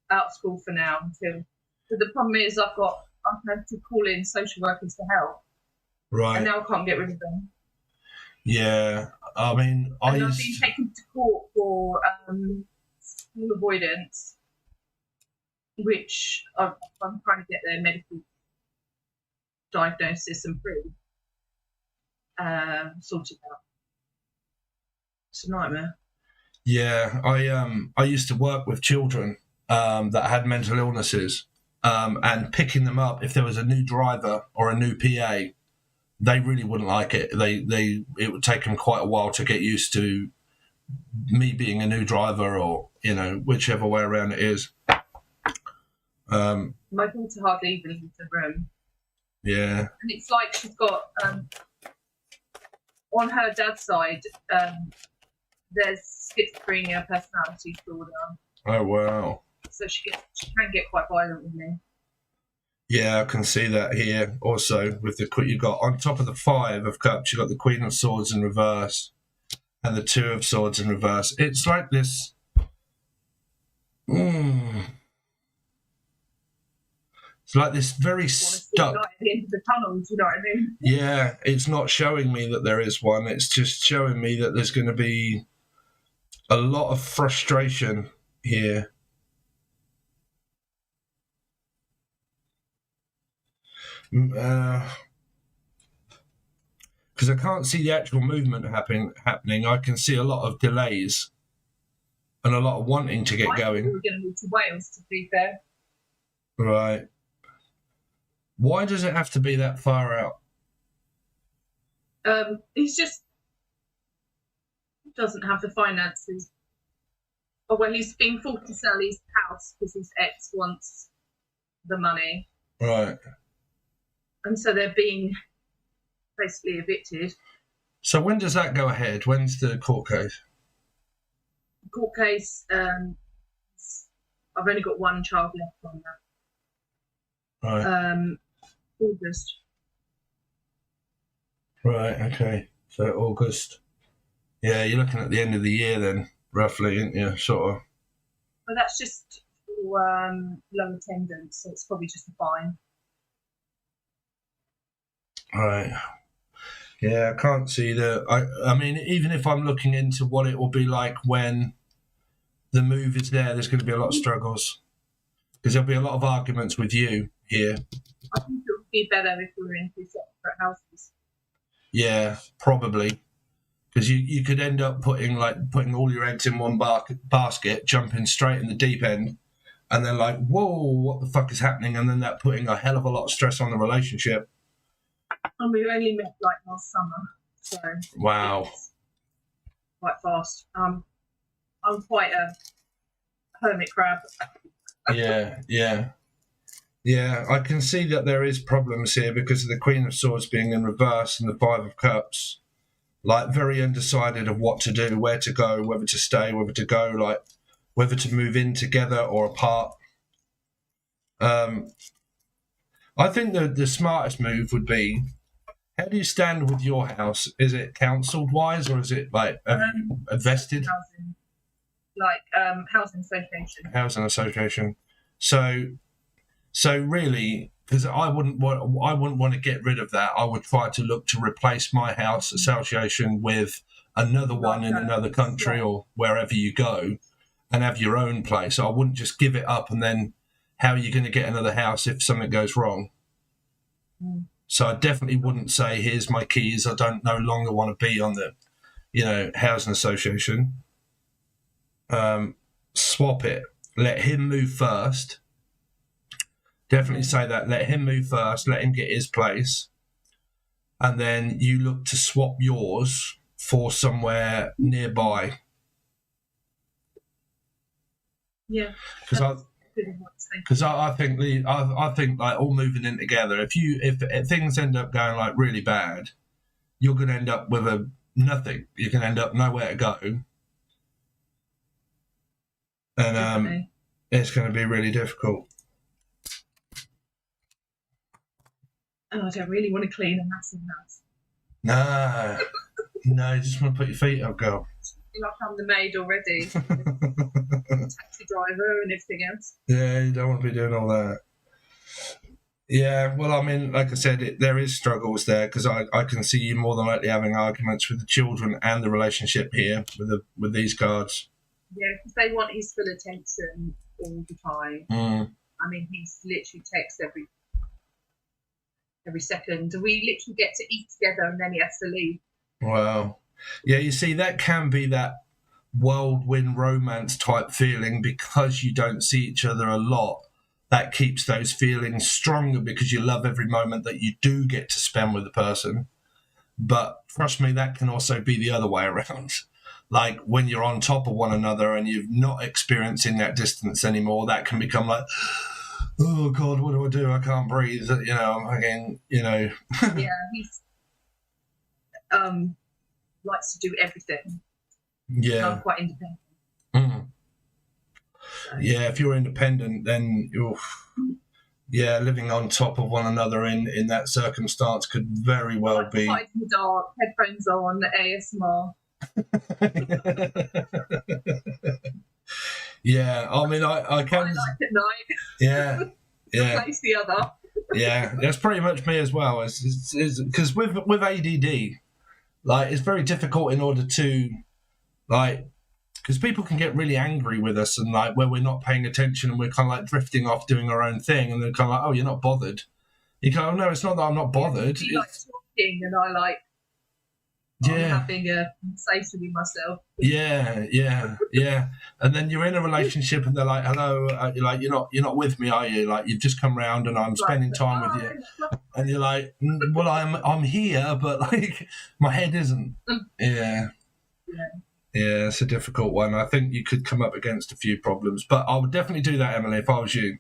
D: out of school for now until. But the problem is, I've had to call in social workers to help,
B: Right.
D: and now I can't get rid of them.
B: Yeah, I mean,
D: I've been taken to court for school avoidance, which I'm trying to get their medical diagnosis and proof sorted out. It's a nightmare.
B: Yeah, I used to work with children that had mental illnesses, and picking them up if there was a new driver or a new PA, they really wouldn't like it. It would take them quite a while to get used to me being a new driver, or whichever way around it is.
D: My daughter hardly even leaves the room.
B: Yeah,
D: and it's like she's got on her dad's side. There's schizophrenia, personality disorder.
B: Oh wow!
D: So she can get quite violent with me.
B: Yeah, I can see that here. Also, with you got on top of the 5 of Cups, you got the Queen of Swords in reverse, and the 2 of Swords in reverse. It's like this. It's like this very stuck.
D: Light at the end of the tunnel, do you know what I mean?
B: Yeah, it's not showing me that there is one. It's just showing me that there's going to be a lot of frustration here. Because I can't see the actual movement happening. I can see a lot of delays and a lot of wanting to get going.
D: We were going to move to Wales, to be fair.
B: Right. Why does it have to be that far out?
D: He's just doesn't have the finances. Oh, well, he's being forced to sell his house because his ex wants the money.
B: Right.
D: And so they're being basically evicted.
B: So when does that go ahead? When's the court case?
D: Court case, I've only got one child left on that.
B: Right.
D: August.
B: Right, okay. So August. Yeah, you're looking at the end of the year then, roughly, aren't you? Sort of.
D: But that's just for low attendance, so it's probably just a fine.
B: Right. Yeah, I can't see I mean, even if I'm looking into what it will be like when the move is there's going to be a lot of struggles. Because there'll be a lot of arguments with you here.
D: I think it would be better if we were in 2 separate houses.
B: Yeah, probably. Because you could end up putting all your eggs in one basket, jumping straight in the deep end, and then like, whoa, what the fuck is happening? And then that putting a hell of a lot of stress on the relationship.
D: And we only met like last summer, so
B: wow,
D: quite fast. I'm quite a hermit crab.
B: Yeah. I can see that there is problems here because of the Queen of Swords being in reverse and the 5 of Cups. Like very undecided of what to do, where to go, whether to stay, whether to go, like whether to move in together or apart. I think the smartest move would be, how do you stand with your house? Is it council wise or is it like vested?
D: Housing, housing association.
B: Housing association. So really, because I wouldn't want to get rid of that. I would try to look to replace my house association with another one in another country or wherever you go, and have your own place. I wouldn't just give it up and then how are you going to get another house if something goes wrong? So I definitely wouldn't say, here's my keys, I don't no longer want to be on the, housing association. Swap it. Let him move first. Definitely say that. Let him move first. Let him get his place. And then you look to swap yours for somewhere nearby.
D: Yeah.
B: Because I think like all moving in together, if things end up going like really bad, you're going to end up with nothing. You can end up nowhere to go. And it's going to be really difficult.
D: Oh, I don't really want to clean a massive house.
B: No, you just want to put your feet up, girl.
D: Like I'm the maid already. Taxi driver and everything else.
B: Yeah, you don't want to be doing all that. Yeah, well, I mean, like I said, there is struggles there, because I can see you more than likely having arguments with the children and the relationship here with these cards.
D: Yeah, because they want his full attention all the time. I mean, he's literally texts every second. We literally get to eat together and then he has to leave.
B: Wow. Yeah, you see, that can be that whirlwind romance type feeling, because you don't see each other a lot. That keeps those feelings stronger, because you love every moment that you do get to spend with the person. But trust me, that can also be the other way around. Like when you're on top of one another and you're not experiencing that distance anymore, that can become like, oh God, what do? I can't breathe. Again,
D: Yeah, he's likes to do everything.
B: Yeah.
D: I'm quite independent. So.
B: Yeah, if you're independent, then living on top of one another in that circumstance could very well be.
D: Fight in the dark, headphones on, ASMR.
B: Yeah, I mean, I can.
D: Night at night.
B: Yeah.
D: Replace the other.
B: Yeah, that's pretty much me as well. Because with ADD, like, it's very difficult in order to, like, because people can get really angry with us, and like where we're not paying attention and we're kind of like drifting off doing our own thing, and they're kind of like, oh, you're not bothered. You go, oh no, it's not that I'm not bothered.
D: You like talking, and I like. I'm having a conversation with myself. Yeah. And then you're in a relationship, and they're like, "Hello, you're not with me, are you? Like, you've just come round, and I'm spending time with you." And you're like, "Well, I'm here, but like my head isn't." Yeah, it's a difficult one. I think you could come up against a few problems, but I would definitely do that, Emily, if I was you.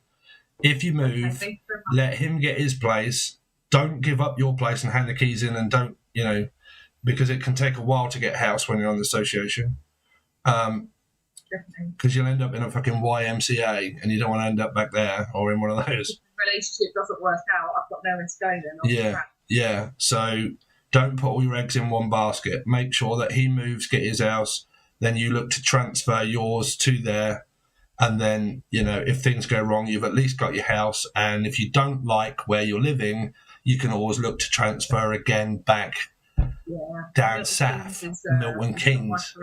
D: If you move, let him get his place. Don't give up your place and hand the keys in, and don't, because it can take a while to get a house when you're on the association. Because you'll end up in a fucking YMCA, and you don't want to end up back there or in one of those. If the relationship doesn't work out, I've got nowhere to go then.
B: Yeah. So don't put all your eggs in one basket. Make sure that he moves, get his house, then you look to transfer yours to there. And then, if things go wrong, you've at least got your house. And if you don't like where you're living, you can always look to transfer again back down south, Milton Keynes.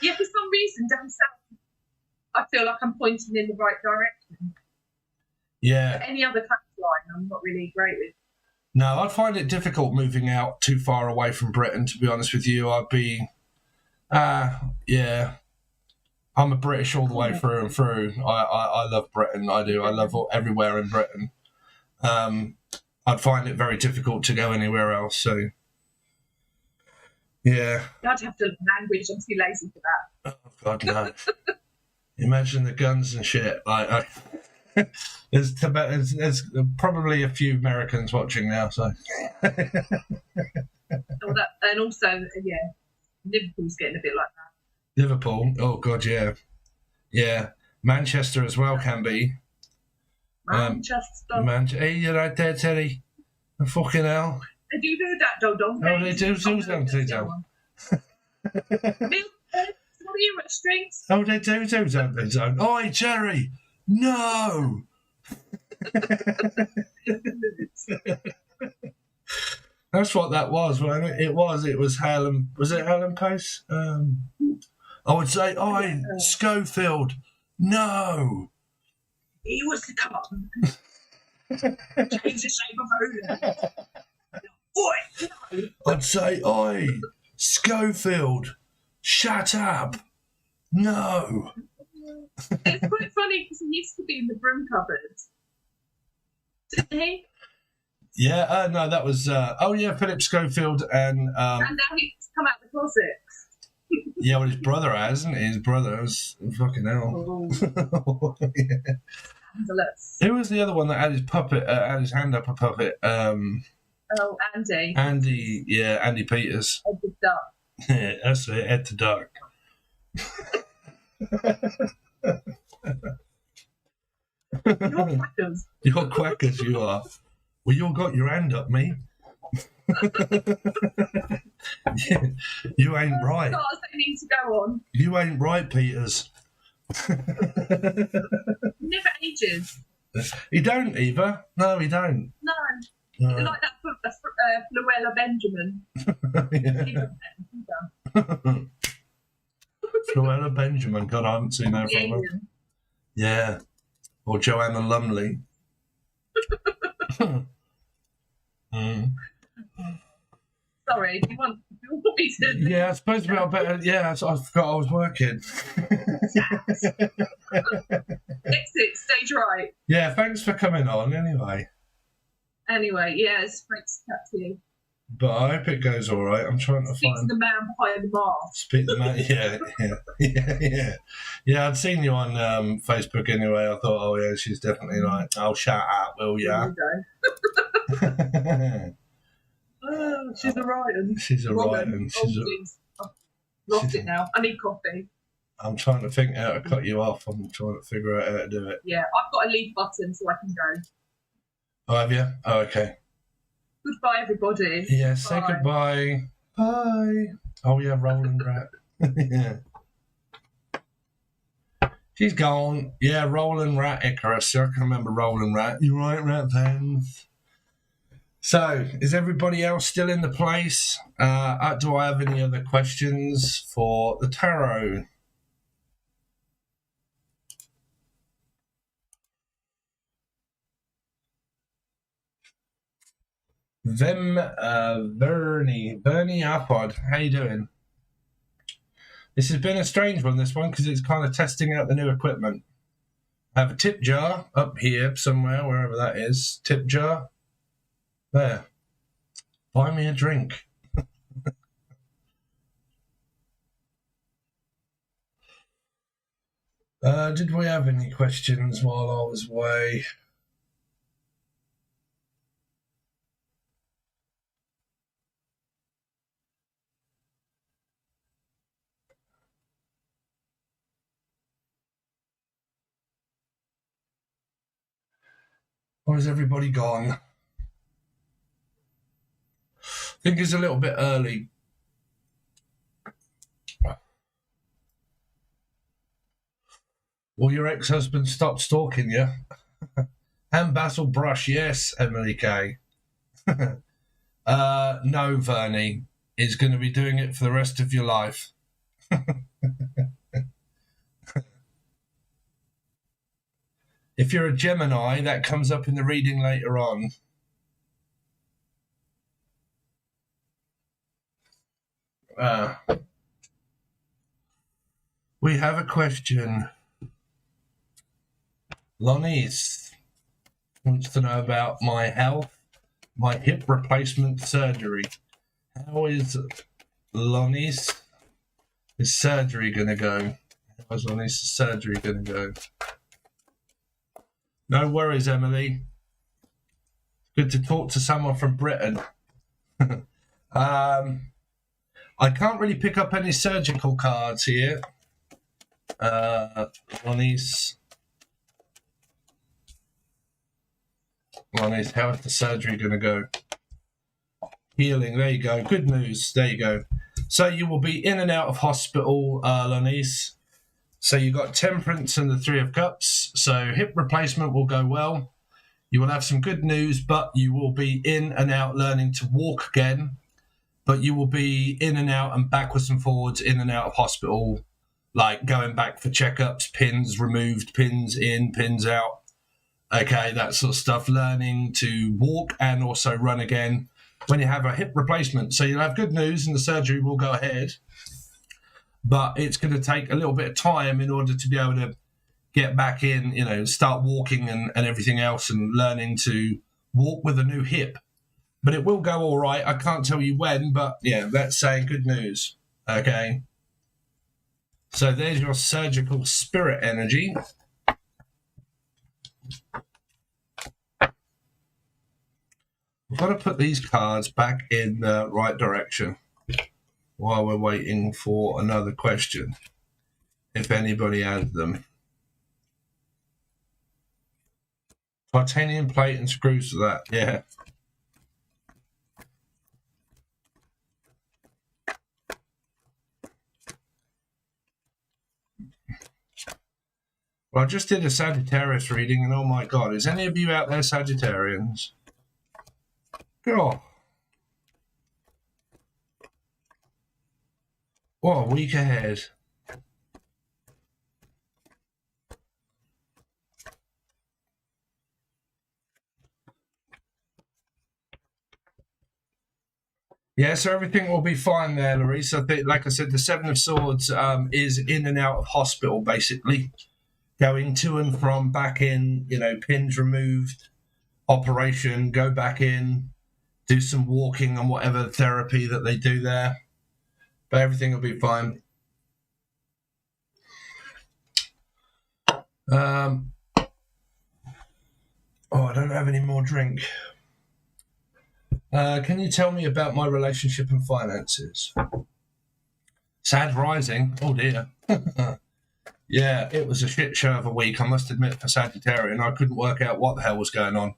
D: Yeah, for some reason down south, I feel like I'm pointing in the right direction.
B: Yeah.
D: But any other coastline, I'm not really great with.
B: No, I'd find it difficult moving out too far away from Britain, to be honest with you. I'd be, I'm a British all the way through and through. I love Britain, I do. I love everywhere in Britain. I'd find it very difficult to go anywhere else, so... Yeah.
D: I'd have to learn language. I'm too lazy for that.
B: Oh, God, no. Imagine the guns and shit. Like, there's probably a few Americans watching now, so...
D: And also, Liverpool's getting a bit like that.
B: Liverpool? Oh, God, yeah. Yeah. Manchester as well can be.
D: Manchester.
B: Hey, you're right there, Terry. Fucking hell.
D: They do that, don't they?
B: Oh, they do something, don't
D: they? What are you at strings?
B: Oh, they do, don't they? Don't. Oi, Jerry! No! That's what that was, wasn't it? It was Helen. Was it Helen Pace? I would say, oi, Schofield! No!
D: he was to come change the shape of Odin. Oi, no.
B: I'd say, oi, Schofield, shut up. No.
D: It's quite funny because he used to be in the broom cupboard. Didn't he?
B: Yeah, no, that was, Philip Schofield and
D: And now he's come out of the closet.
B: yeah, well, his brother hasn't he? His brother's fucking hell.
D: Oh,
B: Yeah.
D: scandalous.
B: Who was the other one that had his puppet, had his hand up a puppet?
D: Oh, Andy.
B: Andy Peters.
D: Ed the Duck.
B: Yeah, that's it, Ed the Duck.
D: You're crackers.
B: You're quackers, you are. Well, you got your hand up, me. You ain't right.
D: Stars they need to go on.
B: You ain't right, Peters.
D: Never ages.
B: He don't either. No, he don't.
D: No.
B: No.
D: Like that Luella Benjamin.
B: Yeah. Luella Benjamin. God, I haven't seen her
D: The
B: for a while.
D: alien.
B: Yeah. Or Joanna Lumley. Mm.
D: Sorry, do you want me to?
B: Yeah, I suppose we are better. Yeah, I forgot I was working.
D: Exit, stage right.
B: Yeah, thanks for coming on anyway.
D: Anyway, yeah, it's great to chat to you.
B: But I hope it goes all right. I'm trying to
D: Speak to
B: find.
D: the man behind the mask.
B: Speak the man. Yeah. I'd seen you on Facebook anyway. I thought, oh yeah, she's definitely like, oh, shut up, will ya?
D: Oh, she's a Ryan.
B: She's a Ryan.
D: I've lost it now. I need coffee.
B: I'm trying to think how to cut you off. I'm trying to figure out how to do it.
D: Yeah, I've got a leave button so I can go.
B: Oh, have you? Oh, okay.
D: Goodbye, everybody.
B: Yeah, say goodbye. Bye. Oh, yeah, Roland Rat. Yeah. She's gone. Yeah, Roland Rat Icarus. I can remember Roland Rat. You right, Rat Pens? So, is everybody else still in the place? Do I have any other questions for the tarot? Bernie Arpod, how you doing? This has been a strange one, this one, because it's kind of testing out the new equipment. I have a tip jar up here somewhere, wherever that is. Tip jar. There. Buy me a drink. Did we have any questions while I was away? Or is everybody gone? I think it's a little bit early. Will your ex-husband stop stalking you? And Basil Brush, yes, Emily Kay. No, Vernie is going to be doing it for the rest of your life. If you're a Gemini, that comes up in the reading later on. We have a question. Lonnie's wants to know about my health, my hip replacement surgery. How is Lonnie's surgery going to go? How's Lonnie's surgery going to go? No worries, Emily. Good to talk to someone from Britain. I can't really pick up any surgical cards here. Lonnie's, how's the surgery going to go? Healing, there you go. Good news, there you go. So you will be in and out of hospital, Lonnie's. So you got Temperance and the Three of Cups. So hip replacement will go well. You will have some good news, but you will be in and out learning to walk again. But you will be in and out and backwards and forwards, in and out of hospital, like going back for checkups, pins removed, pins in, pins out. okay, that sort of stuff, learning to walk and also run again when you have a hip replacement. So you'll have good news and the surgery will go ahead, but it's going to take a little bit of time in order to be able to get back in, you know, start walking and everything else and learning to walk with a new hip. But it will go all right. I can't tell you when, but yeah, that's saying good news. Okay. So there's your surgical spirit energy. We've got to put these cards back in the right direction while we're waiting for another question, if anybody has them. Titanium plate and screws for that, yeah. Well, I just did a Sagittarius reading, and oh my God, is any of you out there Sagittarians? God. What a week ahead. Yeah, so everything will be fine there, Larissa. I think, like I said, the Seven of Swords is in and out of hospital, basically. Going to and from, back in, you know, pins removed, operation, go back in, do some walking and whatever therapy that they do there. But everything will be fine. Oh, I don't have any more drink. Can you tell me about my relationship and finances? Sad rising. Oh, dear. Yeah, it was a shit show of a week, I must admit, for Sagittarian. I couldn't work out what the hell was going on.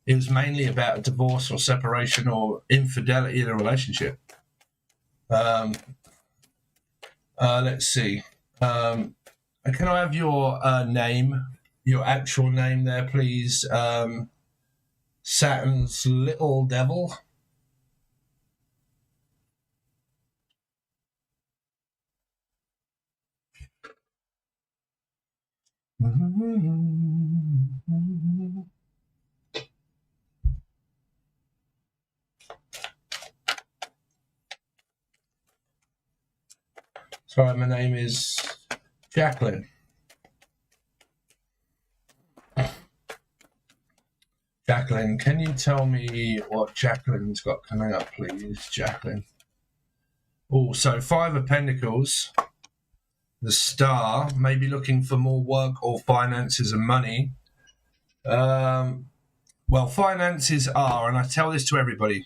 B: It was mainly about a divorce or separation or infidelity in a relationship. Let's see. Can I have your name, your actual name there, please? Saturn's little devil. Sorry, my name is Jacqueline. Jacqueline, can you tell me what Jacqueline's got coming up, please, Jacqueline? Oh, so Five of Pentacles, the Star, maybe looking for more work or finances and money. Well, finances are, and I tell this to everybody,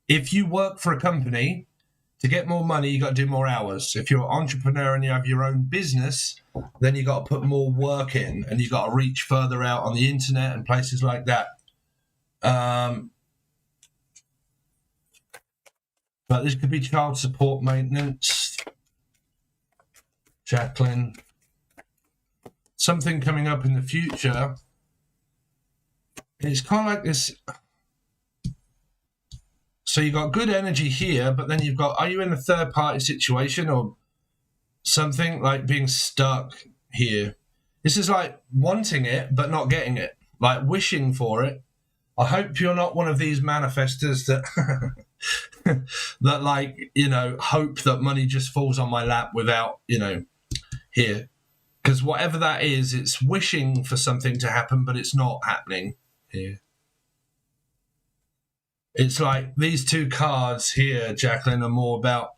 B: if you work for a company, to get more money, you got to do more hours. If you're an entrepreneur and you have your own business, then you got to put more work in and you got to reach further out on the internet and places like that. But this could be child support maintenance. Jacqueline. Something coming up in the future. It's kind of like this. So you got good energy here, but then you've got, are you in a third party situation or something, like being stuck here? This is like wanting it, but not getting it, like wishing for it. I hope you're not one of these manifestors that, that like, you know, hope that money just falls on my lap without, you know, here. Because whatever that is, it's wishing for something to happen, but it's not happening here. It's like these two cards here, Jacqueline, are more about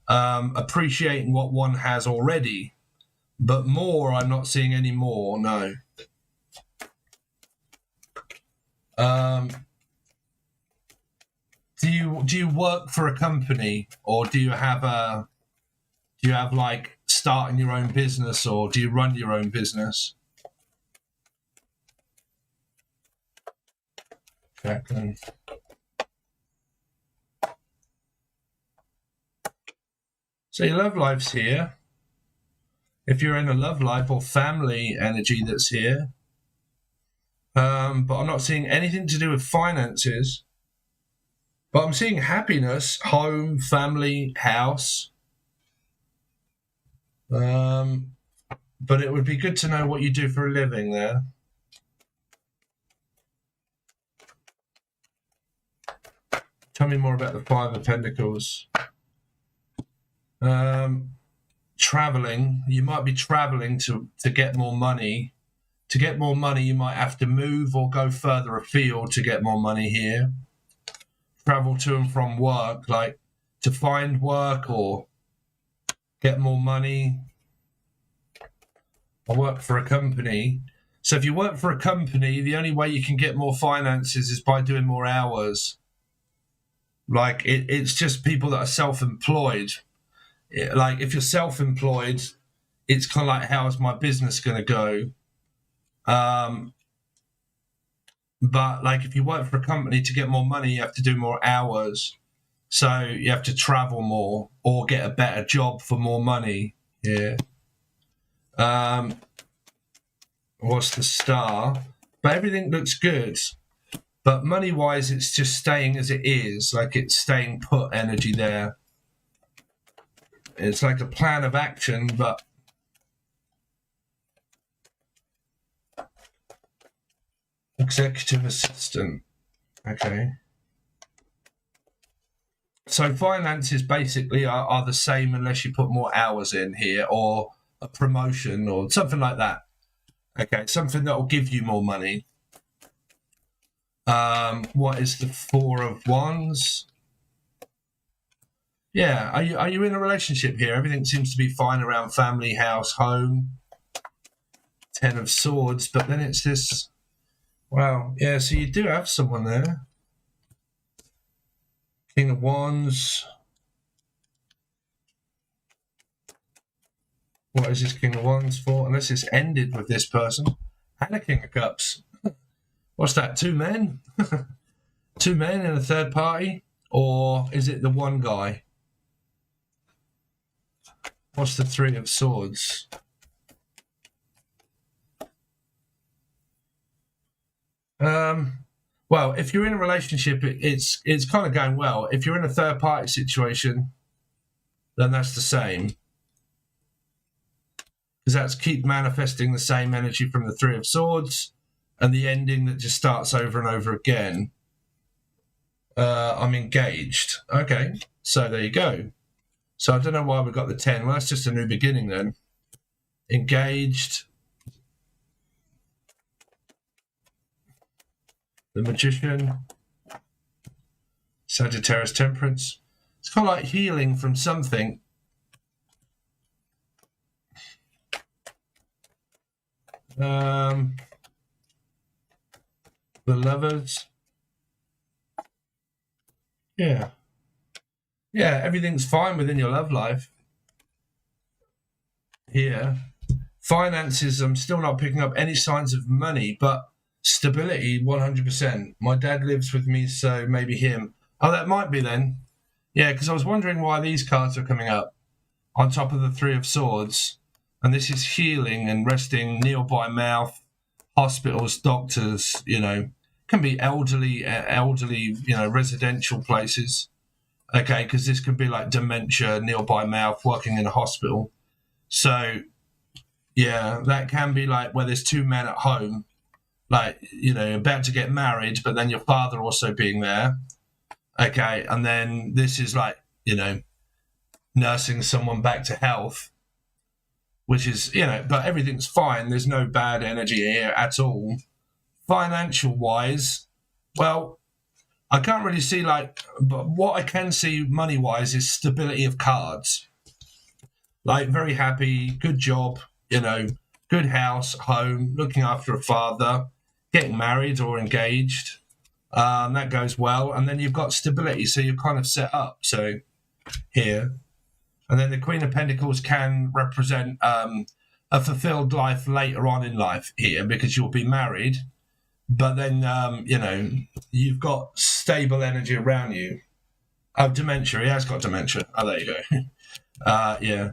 B: appreciating what one has already, but more, I'm not seeing any more, no. Do you work for a company, or do you have like starting your own business, or do you run your own business? Jacqueline. So your love life's here. If you're in a love life or family energy that's here. But I'm not seeing anything to do with finances. But I'm seeing happiness, home, family, house. But it would be good to know what you do for a living there. Tell me more about the Five of Pentacles. Traveling. You might be traveling to get more money. To get more money, you might have to move or go further afield to get more money here. Travel to and from work, like to find work or get more money. I work for a company. So if you work for a company, the only way you can get more finances is by doing more hours. Like it's just people that are self-employed. Like if you're self-employed, it's kind of like, how is my business going to go? But like if you work for a company, to get more money, you have to do more hours. So you have to travel more or get a better job for more money. Yeah. What's the Star? But everything looks good. But money-wise, it's just staying as it is. Like it's staying put energy there. It's like a plan of action, but executive assistant. Okay. So finances basically are the same unless you put more hours in here, or a promotion or something like that. Okay, something that will give you more money. What is the Four of Wands? Yeah, are you in a relationship here? Everything seems to be fine around family, house, home. Ten of Swords, but then it's this. Wow, yeah, so you do have someone there. King of Wands. What is this King of Wands for? Unless it's ended with this person. And a King of Cups. What's that, two men? Two men in a third party? Or is it the one guy? What's the Three of Swords? Well, if you're in a relationship, it's kind of going well. If you're in a third party situation, then that's the same. Because that's keep manifesting the same energy from the Three of Swords and the ending that just starts over and over again. I'm engaged. Okay, so there you go. So I don't know why we got the 10. Well, that's just a new beginning then. Engaged. The Magician. Sagittarius Temperance. It's kind of like healing from something. The Lovers. Yeah. Yeah, everything's fine within your love life. Here. Finances, I'm still not picking up any signs of money, but stability, 100%. My dad lives with me, so maybe him. Oh, that might be then. Yeah, because I was wondering why these cards are coming up on top of the Three of Swords. And this is healing and resting, kneel by mouth, hospitals, doctors, can be elderly, residential places. Okay, because this could be like dementia, kneel by mouth, working in a hospital. So, yeah, that can be like where there's two men at home, like, about to get married, but then your father also being there. Okay, and then this is like, nursing someone back to health, which is, but everything's fine. There's no bad energy here at all. Financial-wise, well, I can't really see but what I can see money-wise is stability of cards. Like very happy, good job, good house, home, looking after a father, getting married or engaged. That goes well. And then you've got stability, so you're kind of set up. So here. And then the Queen of Pentacles can represent a fulfilled life later on in life here, because you'll be married. But then, you've got stable energy around you. Oh, dementia. He has got dementia. Oh, there you go. Yeah.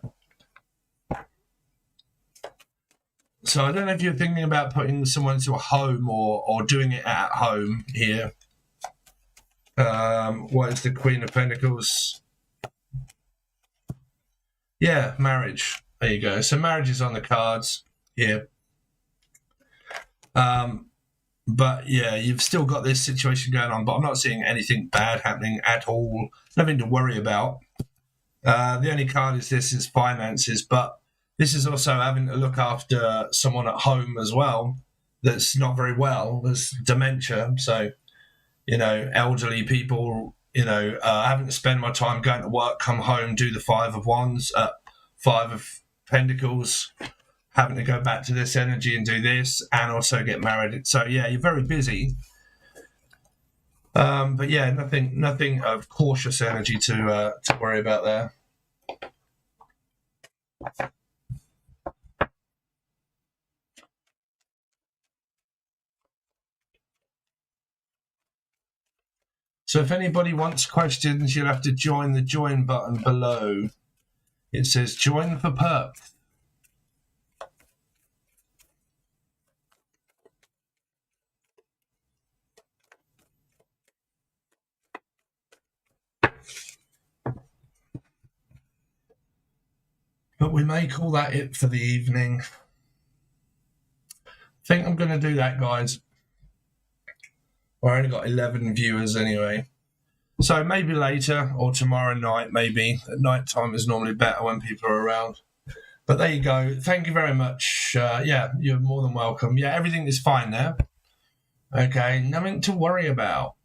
B: So I don't know if you're thinking about putting someone into a home or doing it at home here. What is the Queen of Pentacles? Yeah, marriage. There you go. So marriage is on the cards here. But yeah, you've still got this situation going on, but I'm not seeing anything bad happening at all. Nothing to worry about. The only card is finances, but this is also having to look after someone at home as well that's not very well. There's dementia, so elderly people. Having to spend my time going to work, come home, do the Five of Wands, Five of Pentacles, having to go back to this energy and do this, and also get married. So yeah, you're very busy. But yeah, nothing of cautious energy to worry about there. So if anybody wants questions, you'll have to join the join button below. It says join for Perth. But we may call that it for the evening. I think I'm going to do that, guys. I only got 11 viewers anyway. So maybe later or tomorrow night, maybe. At night time is normally better when people are around. But there you go. Thank you very much. Yeah, you're more than welcome. Yeah, everything is fine now. Okay, nothing to worry about.